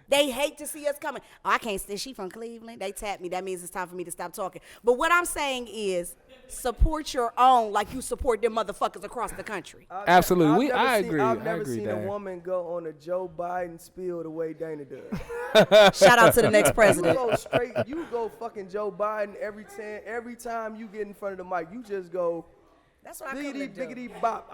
They hate to see us coming. Oh, I can't say she from Cleveland. They tap me. That means it's time for me to stop talking. But what I'm saying is support your own like you support them motherfuckers across the country. Absolutely. I agree. I've never I agree seen there. a woman go on a Joe Biden spiel the way Dana does. Shout out to the next president. You go straight. You go fucking Joe Biden every time you get in front of the mic. You just go. That's what I come to Biggity, do. biggity, bop.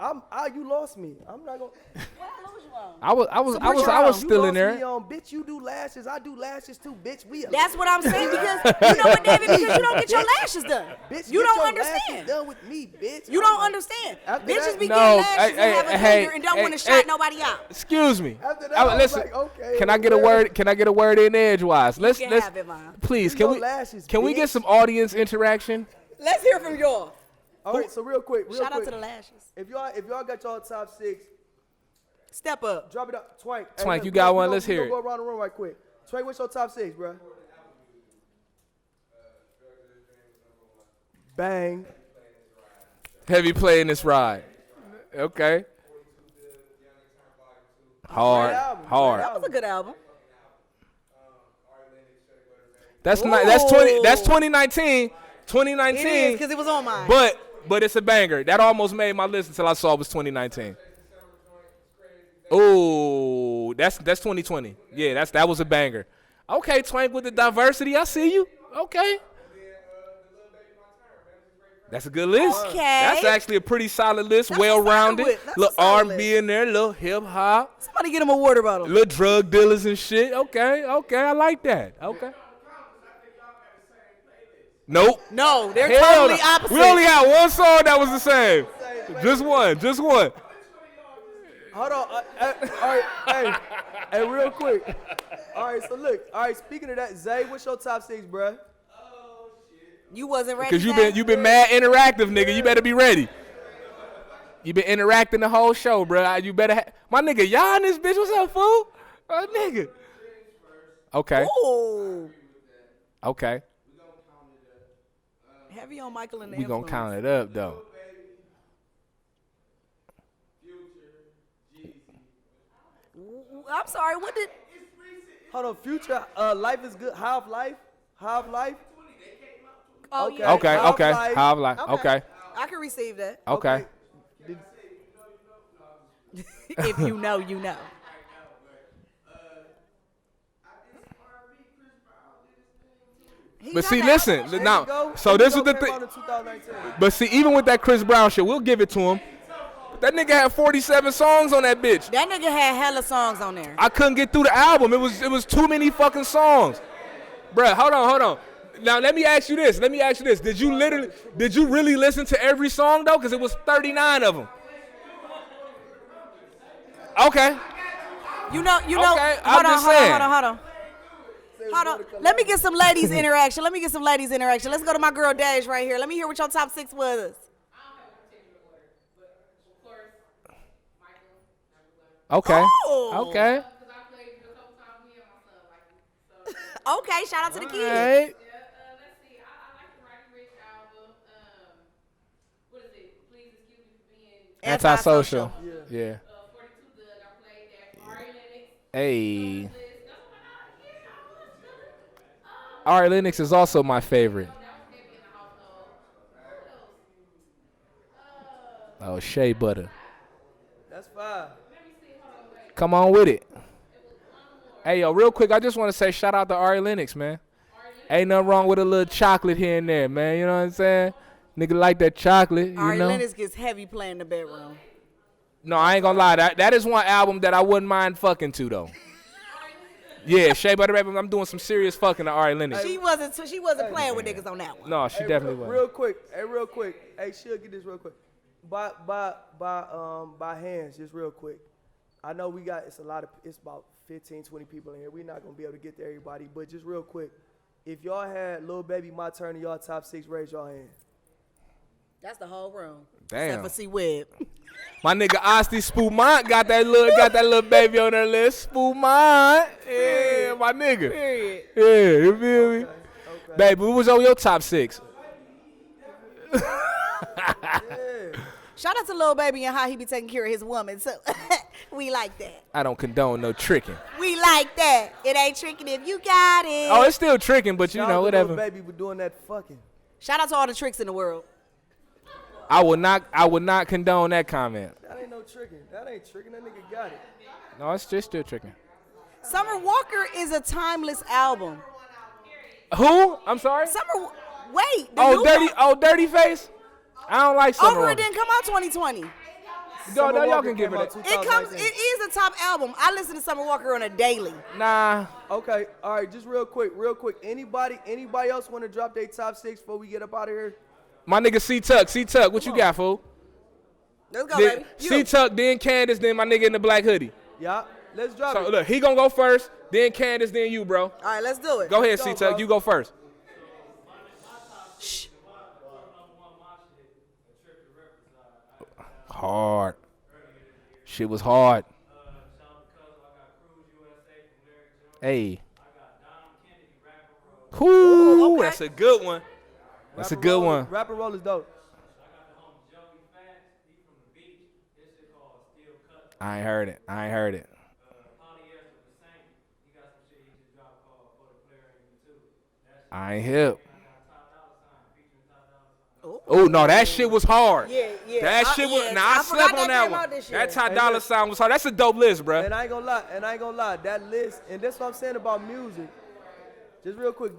You lost me. I'm not gonna. What I lose you on? I was still in You there. lost me on, bitch, you do lashes. I do lashes too, bitch. That's what I'm saying because you know what, David? Because you don't get your lashes done. Bitch, You get don't your understand. lashes done with me, bitch. You don't understand. After Bitches that- be No, getting lashes hey, and have a hey, finger and don't hey, want to hey. shot nobody out. Excuse me. After that, I was Listen, like, okay, can I get a okay. word? Can I get a word in edgewise? Let's can let's have it, Mom. please. Do Can your we lashes, can we get bitch. some audience interaction? Let's hear from y'all. All right, so real quick. Shout out to the lashes. If y'all got y'all top 6, Step up. drop it up. Twank. Twank, look, you got one? we Let's hear Go it. around the room right quick. Twank, what's your top 6, bro? Bang. Heavy play in this ride. Okay. Hard, Great album, hard. great That was a good album. That's not. That's 20. Ooh. That's 2019. It 2019. is because it was on mine. But it's a banger. That almost made my list until I saw it was 2019. Oh, that's 2020. Yeah, that was a banger. Okay, Twank with the diversity. I see you. Okay. That's a good list. Okay. That's actually a pretty solid list. That's a Well-rounded. solid list. That's a Little solid R&B in there. Little hip-hop. Somebody get him a water bottle. Little drug dealers and shit. Okay. I like that. Okay. Nope. No, they're Hell totally no. opposite. We only had one song that was the same. Just one. Hold on. All right, hey, real quick. All right, so look. All right, speaking of that, Zay, what's your top 6, bruh? You wasn't ready. Because you been mad interactive, nigga. You better be ready. You been interacting the whole show, bro. You better my nigga, y'all in this bitch. What's up, fool? Nigga. Okay. Ooh. Okay. Heavy on Michael and the We gonna influence. count it up though. I'm sorry. What did? Hold on, Future. Life is good. Half Life. Oh Okay. yeah. Okay. Half Okay. Life. How like? Okay. I can receive that. Okay. Did- If you know, you know. He But got see, that listen. album. there you Now, go. so this is the Came thing. out in 2019. But see, even with that Chris Brown shit, we'll give it to him. That nigga had 47 songs on that bitch. That nigga had hella songs on there. I couldn't get through the album. It was too many fucking songs. Bruh, hold on. Now let me ask you this. Did you really listen to every song though? Because it was 39 of them. Okay. You know. Okay, I'm Hold on, just hold saying. on, hold on. Hold on. Let me get some ladies interaction. Let's go to my girl Dash right here. Let me hear what your top 6 was. Okay. Oh. Okay. Okay, shout out to the kids. All right. Antisocial. Yeah. Yeah. Hey. Ari Lennox is also my favorite. Oh, Shea Butter. That's fine. Come on with it. Hey, yo, real quick, I just want to say shout out to Ari Lennox, man. Ain't nothing wrong with a little chocolate here and there, man. You know what I'm saying? Nigga like that chocolate, you Ari know? Lennox gets heavy playing the bedroom. No, I ain't gonna lie. That is one album that I wouldn't mind fucking to, though. Yeah, Shea Butter Baby, I'm doing some serious fucking to Ari Lennox. She wasn't playing with niggas on that one. No, she definitely wasn't. Real quick. Hey, she'll get this real quick. By hands, just real quick. I know it's about 15, 20 people in here. We're not gonna be able to get to everybody, but just real quick. If y'all had Lil Baby, My Turn in y'all top 6, raise y'all hand. That's the whole room. Damn. Except for C-Web. My nigga Asti Spoomont got that little baby on their list. Spoomont. Yeah, my nigga. Period. Yeah, you feel me? Okay. Baby, who was on your top 6? Shout out to Lil Baby and how he be taking care of his woman. So we like that. I don't condone no tricking. We like that. It ain't tricking if you got it. Oh, it's still tricking, but you know, whatever. Lil Baby was doing that fucking. Shout out to all the tricks in the world. I would not condone that comment. That ain't no tricking. That ain't tricking. That nigga got it. No, it's just still tricking. Summer Walker is a timeless album. Who? I'm sorry? Wait. the new Dirty Face? I don't like Summer Over Walker. It didn't come out 2020. No, y'all Walker can give came it out that. It is a top album. I listen to Summer Walker on a daily. Nah. Okay, all right, just real quick. Anybody else want to drop their top 6 before we get up out of here? My nigga C-Tuck, what you got, fool? Let's go, baby. C-Tuck, then Candace, then my nigga in the black hoodie. Yeah, let's drop So it. look, he gonna go first, then Candace, then you, bro. All right, let's do it. Go ahead, Go, C-Tuck, bro. you go first. Shh. Hard. Shit was hard. Hey. Cool. okay. That's a good one. That's a good one. Rap and roll is dope. I ain't heard it. I ain't hip. Oh no, that shit was hard. Yeah. That shit was. Yeah, Nah, I forgot slept on that that came one. out this year. That Ty Dolla Sign was hard. That's a dope list, bruh. And I ain't gonna lie, that list, and that's what I'm saying about music. Just real quick,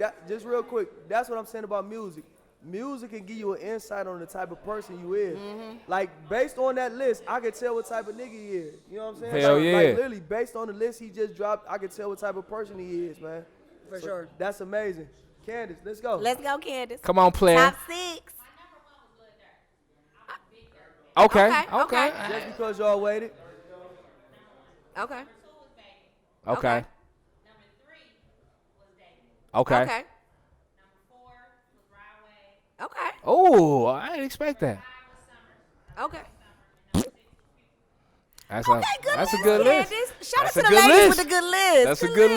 that's what I'm saying about music. Music can give you an insight on the type of person you is. Mm-hmm. Like, based on that list, I can tell what type of nigga he is. You know what I'm saying? Hell like, yeah. Like, literally, based on the list he just dropped, I can tell what type of person he is, man. For sure. That's amazing. Candace, let's go. Let's go, Candace. Come on, player. Top 6. Okay. Okay. Just because y'all waited. Okay. Okay. Okay. Okay. Oh, I didn't expect that. Okay. That's Okay, a list, good list. Candace. Shout out That's to a the good ladies list. with the good list. That's a good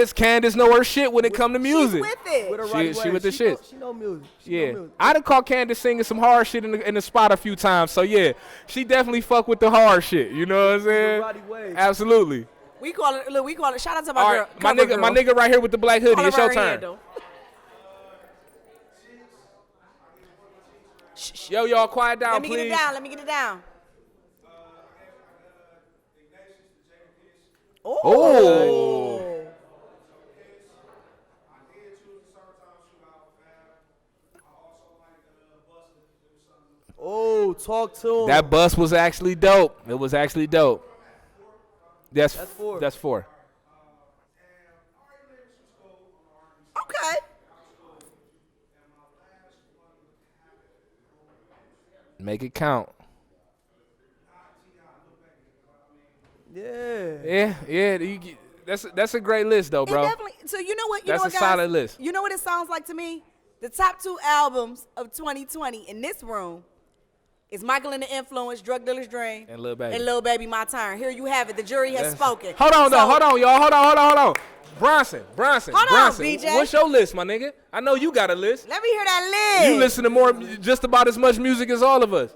list. Candace know her shit when it come to music. She's with it. With her She- right she way. with the shit. She know music. She know Yeah, music. I done caught Candace singing some hard shit in the spot a few times. So yeah, she definitely fuck with the hard shit. You know what I'm saying? Roddy Wade. Absolutely. We call it. Shout out to my All girl. right, my cover nigga, girl. right here with the black hoodie. Call It's her your her turn. handle. Shh. Yo, y'all, quiet down, Let me please. Let me get it down. Oh. Oh, talk to him. That bus was actually dope. It was actually dope. That's 4. That's 4. Okay. Make it count. Yeah. Yeah. That's a great list though, bro. It definitely. So you know what? That's know a what, guys? solid list. You know what it sounds like to me? The top 2 albums of 2020 in this room is Michael and the Influence, Drug Dealer's Dream, And Lil Baby. And Lil Baby, My Turn. Here you have it. The jury has spoken. Hold on, So- hold on, y'all. Hold on. Bronson. Hold on, BJ. What's your list, my nigga? I know you got a list. Let me hear that list. You listen to just about as much music as all of us.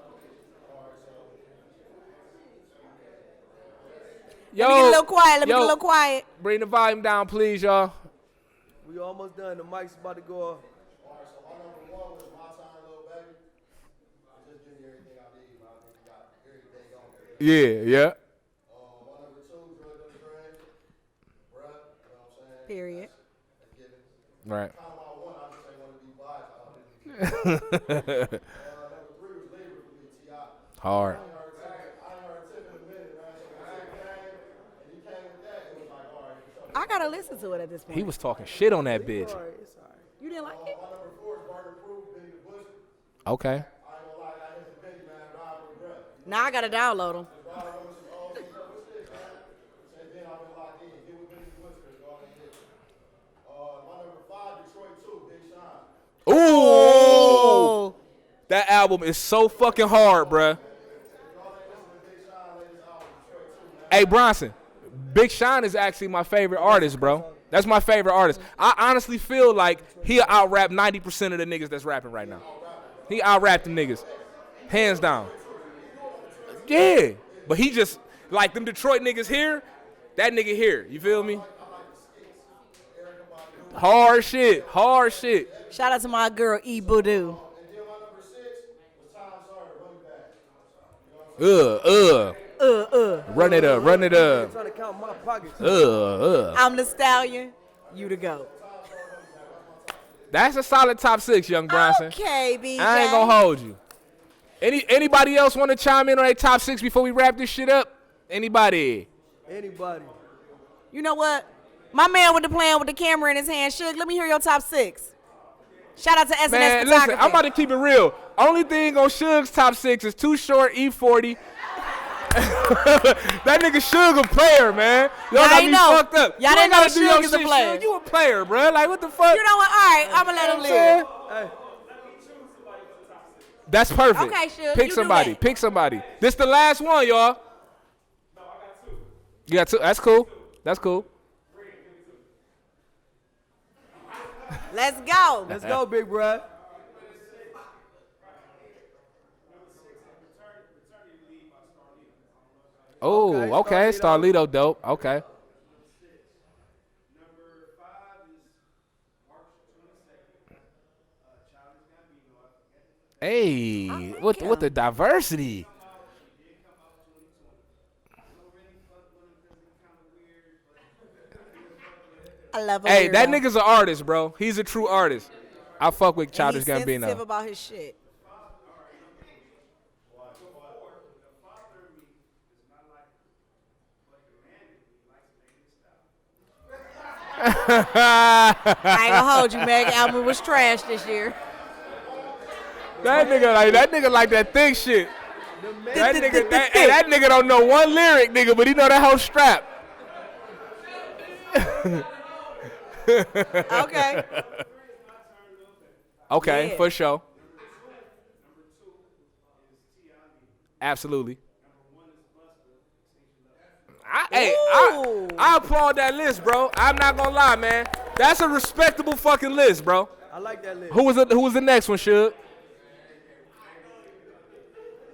Let me get a little quiet. Let me get a little quiet. Bring the volume down, please, y'all. We almost done. The mic's about to go off. All right, so my number one was My Time, Little Baby. Just give me everything I need, man. I think you got everything on there. Yeah. My number two, Drug Dealer Dre. Bruh, you know what I'm saying? Period. That's given. Right. Kind of my one, I just ain't want to be biased. I don't think number three was Labor for me, T.I. Hard. I ain't heard Tip in a minute, man. So when Tip came, and he came with that, it was like, all right, for sure. I gotta listen to it at this point. He was talking shit on that bitch. All right, it's all right. You didn't like it? My number four is Burger Proof, Benny the Butcher. Okay. I ain't gonna lie, I hit the Benny, man. Ride with Bruh. Now I gotta download them. Ride with some old some shit, man. And then I've been locked in. Get with Benny the Butcher, go ahead and hit it. My number five, Detroit 2, Big Sean. Ooh. That album is so fucking hard, bruh. Hey, Bronson, Big Sean is actually my favorite artist, bro. That's my favorite artist. I honestly feel like he'll out-rap 90% of the niggas that's rapping right now. He out-rap them niggas. Hands down. Yeah. But he just, like them Detroit niggas here, that nigga here. You feel me? Hard shit. Hard shit. Shout out to my girl E Voodoo. And then my number six was Tom Sawyer, running back. Run it up. Run it I'm up. trying to count my pockets. I'm the stallion. You the goat. That's a solid top 6, young Bronson. Okay, BJ. I ain't gonna hold you. Anybody else want to chime in on their top 6 before we wrap this shit up? Anybody? Anybody. You know what? My man with the plan with the camera in his hand. Suge, let me hear your top 6. Shout out to SNS Man, Photography. listen, I'm about to keep it real. Only thing on Suge's top 6 is Too Short, E40. That nigga Suge a player, man. Y'all got me fucked up. Y'all You didn't ain't know gotta do your Suge is a shit, player. Suge. You a player, bro. Like, what the fuck? You know what? All right, I'm going to let him You know what I'm live. saying? Hey, That's perfect. Okay, Suge, Pick you do somebody. that. Pick somebody. This the last one, y'all. You got 2? That's cool. That's cool. Let's go. let's go, big bro. Oh, okay. Starlito dope. Okay. Hey, what the diversity? I love a Hey, that weirdo. nigga's an artist, bro. He's a true artist. I fuck with And Childish he's sensitive Gambino. about his shit. I ain't gonna hold you, Meg. Album was trash this year. That nigga like that thick shit. That nigga don't know one lyric, nigga, but he know that whole strap. Okay. Okay, Yeah. for sure. Absolutely. I applaud that list, bro. I'm not gonna lie, man. That's a respectable fucking list, bro. I like that list. Who was the next one, Suge?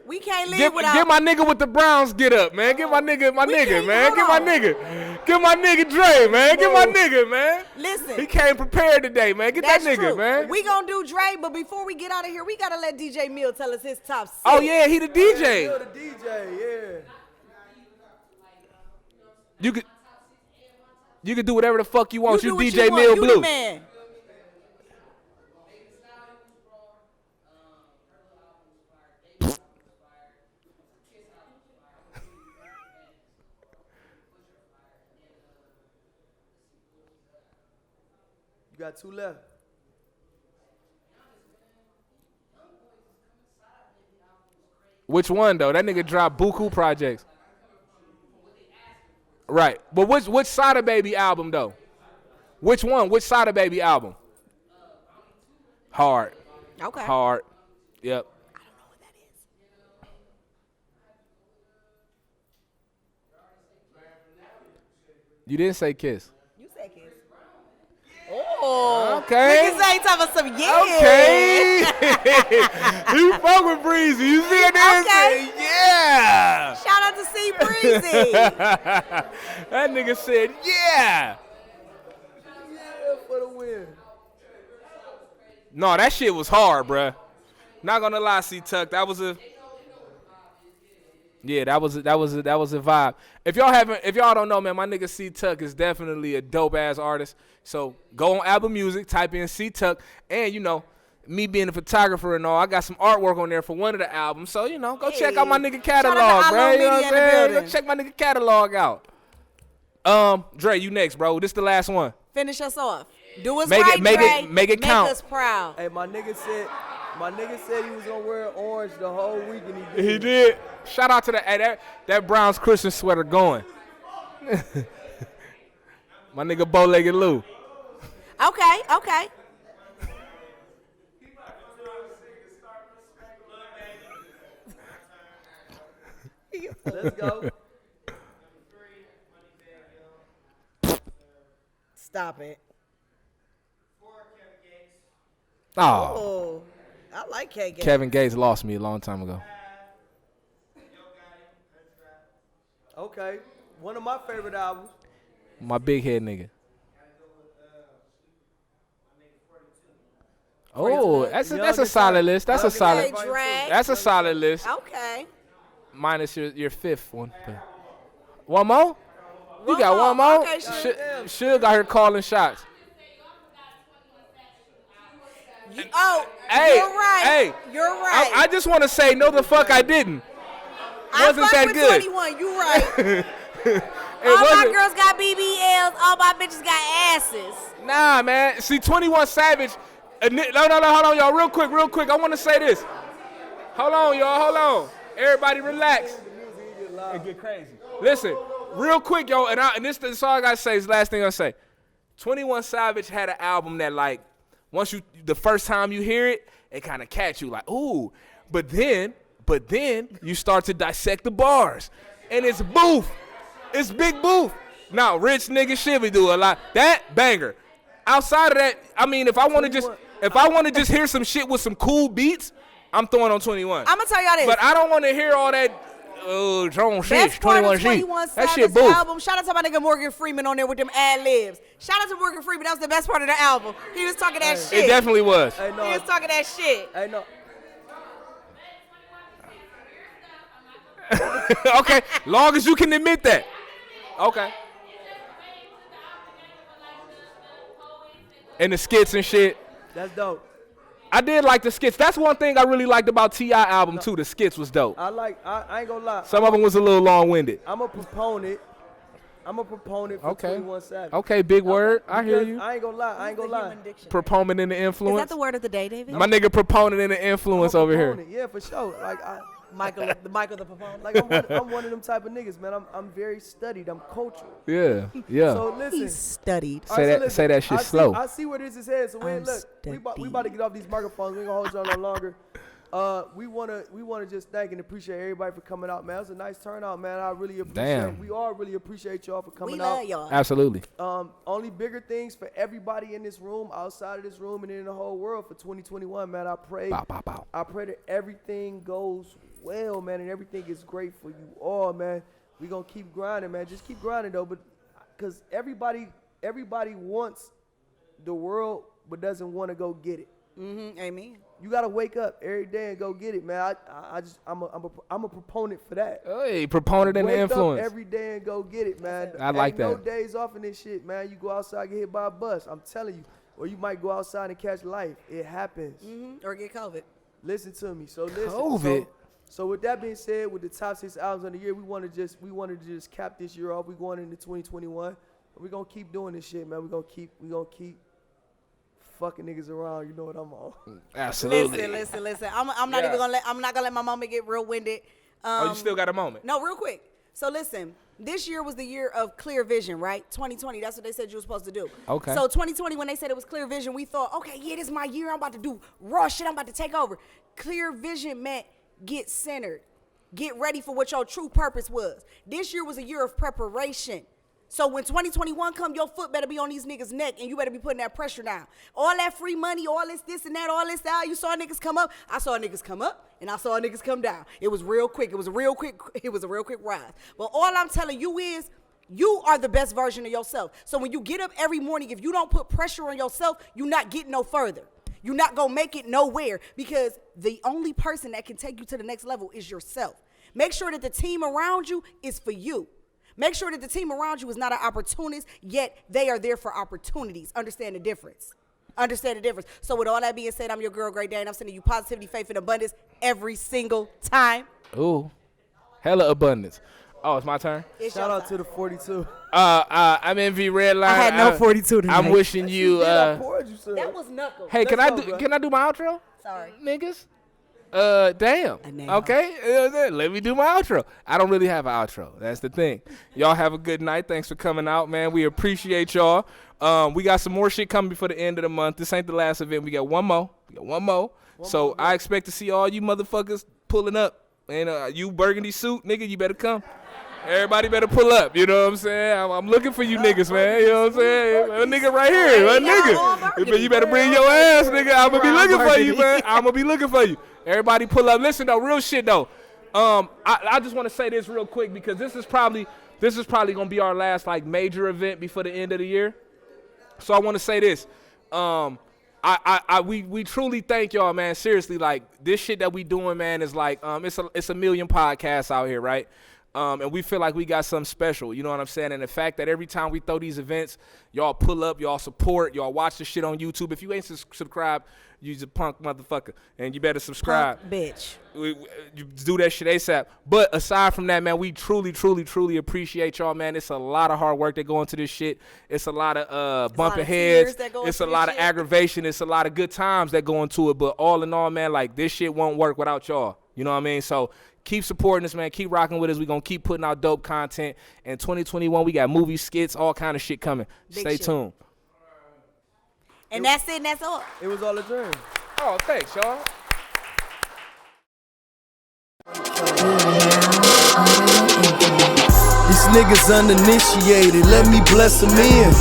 We can't live Get without. my nigga with the Browns get up, man. Get my nigga, can't- man. hold Get my on. nigga. Get my nigga Dre, man. Get my nigga, man. Listen. He came prepared today, man. Get That's that nigga, true. man. We gonna do Dre, but before we get out of here, we gotta let DJ Mill tell us his top 6. Oh yeah, he the You're DJ. the DJ, yeah. You could do whatever the fuck you want. do You what DJ you want. Mill You Blue. the man. You got 2 left. Which one though? That nigga dropped buku projects. Right, but which Sada Baby album though? Which one? Which Sada Baby album? Hard. Okay. Hard. Yep. I don't know what that is. You didn't say Kiss. You say Kiss. Oh. Okay. Niggas ain't talking some yeah. Okay. You fuck with Breezy. You see it there? Okay. Yeah. yeah. Shout out to C Breezy. That nigga said, yeah. Yeah, for the win. No, that shit was hard, bruh. Not gonna lie, C-Tuck. That was a vibe. If y'all don't know, man, my nigga C-Tuck is definitely a dope ass artist. So go on Apple Music, type in C-Tuck, and you know, me being a photographer and all, I got some artwork on there for one of the albums. So, you know, go check out my nigga catalog, bro. You know what I'm saying? Go check my nigga catalog out. Dre, you next, bro. This the last one. Finish us off. Do us Make right, it Dre. count. Make us proud. Hey, my nigga said he was gonna wear orange the whole week, and he did. He did. Shout out to that Browns Christian sweater going. My nigga bow-legged Lou. Okay. Let's go. Stop it. Oh, Oh, I like K. Kevin Gates lost me a long time ago. Okay, one of my favorite albums. My big head nigga. Oh, that's a solid list. That's a solid. Dre. That's a solid list. Okay. Minus your fifth one. One more? You got one more? Okay, Suge got her calling shots. You're Hey, right. hey. You're right. I just want to say, no, the fuck I didn't. Wasn't fuck that with good? 21. You right. It All my wasn't. girls got BBLs. All my bitches got asses. Nah, man. See, 21 Savage. No, hold on, y'all. Real quick. I want to say this. Hold on, y'all. Hold on. Everybody relax. It get crazy. Listen, real quick, yo, and this is all I got to say. Is the last thing I'll say. 21 Savage had an album that, like, the first time you hear it, it kind of catch you like, ooh. But then you start to dissect the bars. And it's boof. It's big boof. Now, rich nigga shit we do a lot. That banger. Outside of that, I mean, if I want to just hear some shit with some cool beats, I'm throwing on 21. I'm gonna tell y'all this. But I don't want to hear all that Drone shit, Best part 21 of shit. 21 That shit Savage's boof. album. Shout out to my nigga Morgan Freeman on there with them ad libs. Shout out to Morgan Freeman. That was the best part of the album. He was talking that shit. It definitely was. Hey, no, He was talking that shit. Hey, no. Okay, long as you can admit that. Okay. And the skits and shit. That's dope. I did like the skits. That's one thing I really liked about T.I. album too. The skits was dope. I ain't gonna lie. Some of them was a little long-winded. I'm a proponent for Okay. 21 Savage. Okay, big word. I hear Because you. I ain't gonna lie. Proponent in the Is influence. that the word of the day, David? My nigga proponent in the influence over here. Proponent, yeah, for sure. Like Michael the proponent. like I'm one of them type of niggas, man. I'm very studied. I'm cultural. Yeah. So listen. He's studied. All right, so Say that shit I slow. I see where this is headed. So I'm we about to get off these microphones. We ain't gonna hold y'all no longer. We wanna just thank and appreciate everybody for coming out, man. It was a nice turnout, man. I really appreciate. Damn. We all really appreciate y'all for coming We out. love y'all. Absolutely. Only bigger things for everybody in this room, outside of this room, and in the whole world for 2021, man. I pray. Bow, bow, bow. I pray that everything goes well, man, and everything is great for you all, man. We gonna keep grinding, man. Just keep grinding though, but because everybody wants the world, but doesn't want to go get it. Amen. You gotta wake up every day and go get it, man. I'm a proponent for that. Hey, proponent in the Wake influence. up every day and go get it, man. I like Ain't no that. days off in this shit, man. You go outside, get hit by a bus. I'm telling you, or you might go outside and catch life. It happens. Or get COVID. Listen to me. So listen. COVID. So with that being said, with the top 6 albums of the year, we wanted to just cap this year off. We going into 2021. We're gonna keep doing this shit, man. We're gonna keep fucking niggas around. You know what I'm on. Absolutely. Listen. I'm not even gonna let my mama get real winded. You still got a moment. No, real quick. So listen, this year was the year of clear vision, right? 2020, that's what they said you were supposed to do. Okay. So 2020, when they said it was clear vision, we thought, okay, yeah, this is my year. I'm about to do raw shit. I'm about to take over. Clear vision meant get centered. Get ready for what your true purpose was. This year was a year of preparation. So when 2021 come, your foot better be on these niggas' neck, and you better be putting that pressure down. All that free money, all this and that, all this that. You saw niggas come up. I saw niggas come up, and I saw niggas come down. It was real quick. It was a real quick rise. But all I'm telling you is, you are the best version of yourself. So when you get up every morning, if you don't put pressure on yourself, you're not getting no further. You're not gonna make it nowhere, because the only person that can take you to the next level is yourself. Make sure that the team around you is for you. Make sure that the team around you is not an opportunist, yet they are there for opportunities. Understand the difference. Understand the difference. So with all that being said, I'm your girl, Great Day, and I'm sending you positivity, faith, and abundance every single time. Ooh, hella abundance. Oh, it's my turn? Shout out to the 42. I'm MV Redline. I had no 42 tonight. I'm wishing you. I poured you, sir. That was knuckles. Hey, can Let's I go, do? bro. Can I do my outro? Sorry. Niggas. Damn. know. Okay. Let me do my outro. I don't really have an outro. That's the thing. Y'all have a good night. Thanks for coming out, man. We appreciate y'all. We got some more shit coming before the end of the month. This ain't the last event. We got one more. So I expect to see all you motherfuckers pulling up. And you burgundy suit, nigga, you better come. Everybody better pull up, you know what I'm saying? I'm looking for you niggas, man, you know what I'm saying? A nigga right here, a nigga. You better bring your ass, nigga. I'm gonna be looking for you, man. I'm gonna be looking for you. Everybody pull up. Listen, though, real shit, though. I just want to say this real quick, because this is probably gonna be our last, like, major event before the end of the year. So I want to say this. We truly thank y'all, man. Seriously, like, this shit that we doing, man, is like, it's a million podcasts out here, right? And we feel like we got something special, you know what I'm saying? And the fact that every time we throw these events, y'all pull up, y'all support, y'all watch the shit on YouTube. If you ain't subscribed, you's a punk motherfucker, and you better subscribe. Punk bitch. You do that shit ASAP. But aside from that, man, we truly, truly, truly appreciate y'all, man. It's a lot of hard work that go into this shit. It's a lot of bumping heads. It's a lot of aggravation. It's a lot of good times that go into it. But all in all, man, like, this shit won't work without y'all. You know what I mean? So keep supporting us, man. Keep rocking with us. We're going to keep putting out dope content. In 2021, we got movies, skits, all kind of shit coming. Stay tuned. And that's it, and that's all. It was all a dream. Oh, thanks, y'all. These niggas uninitiated, let me bless them in.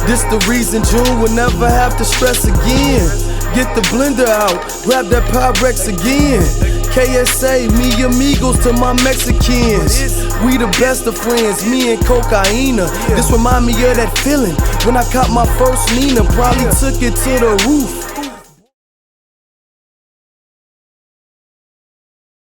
This the reason June will never have to stress again. Get the blender out, grab that Pyrex again. KSA, me amigos to my Mexicans. We the best of friends, me and Cocaina. This remind me of that feeling when I caught my first Nina. Probably took it to the roof.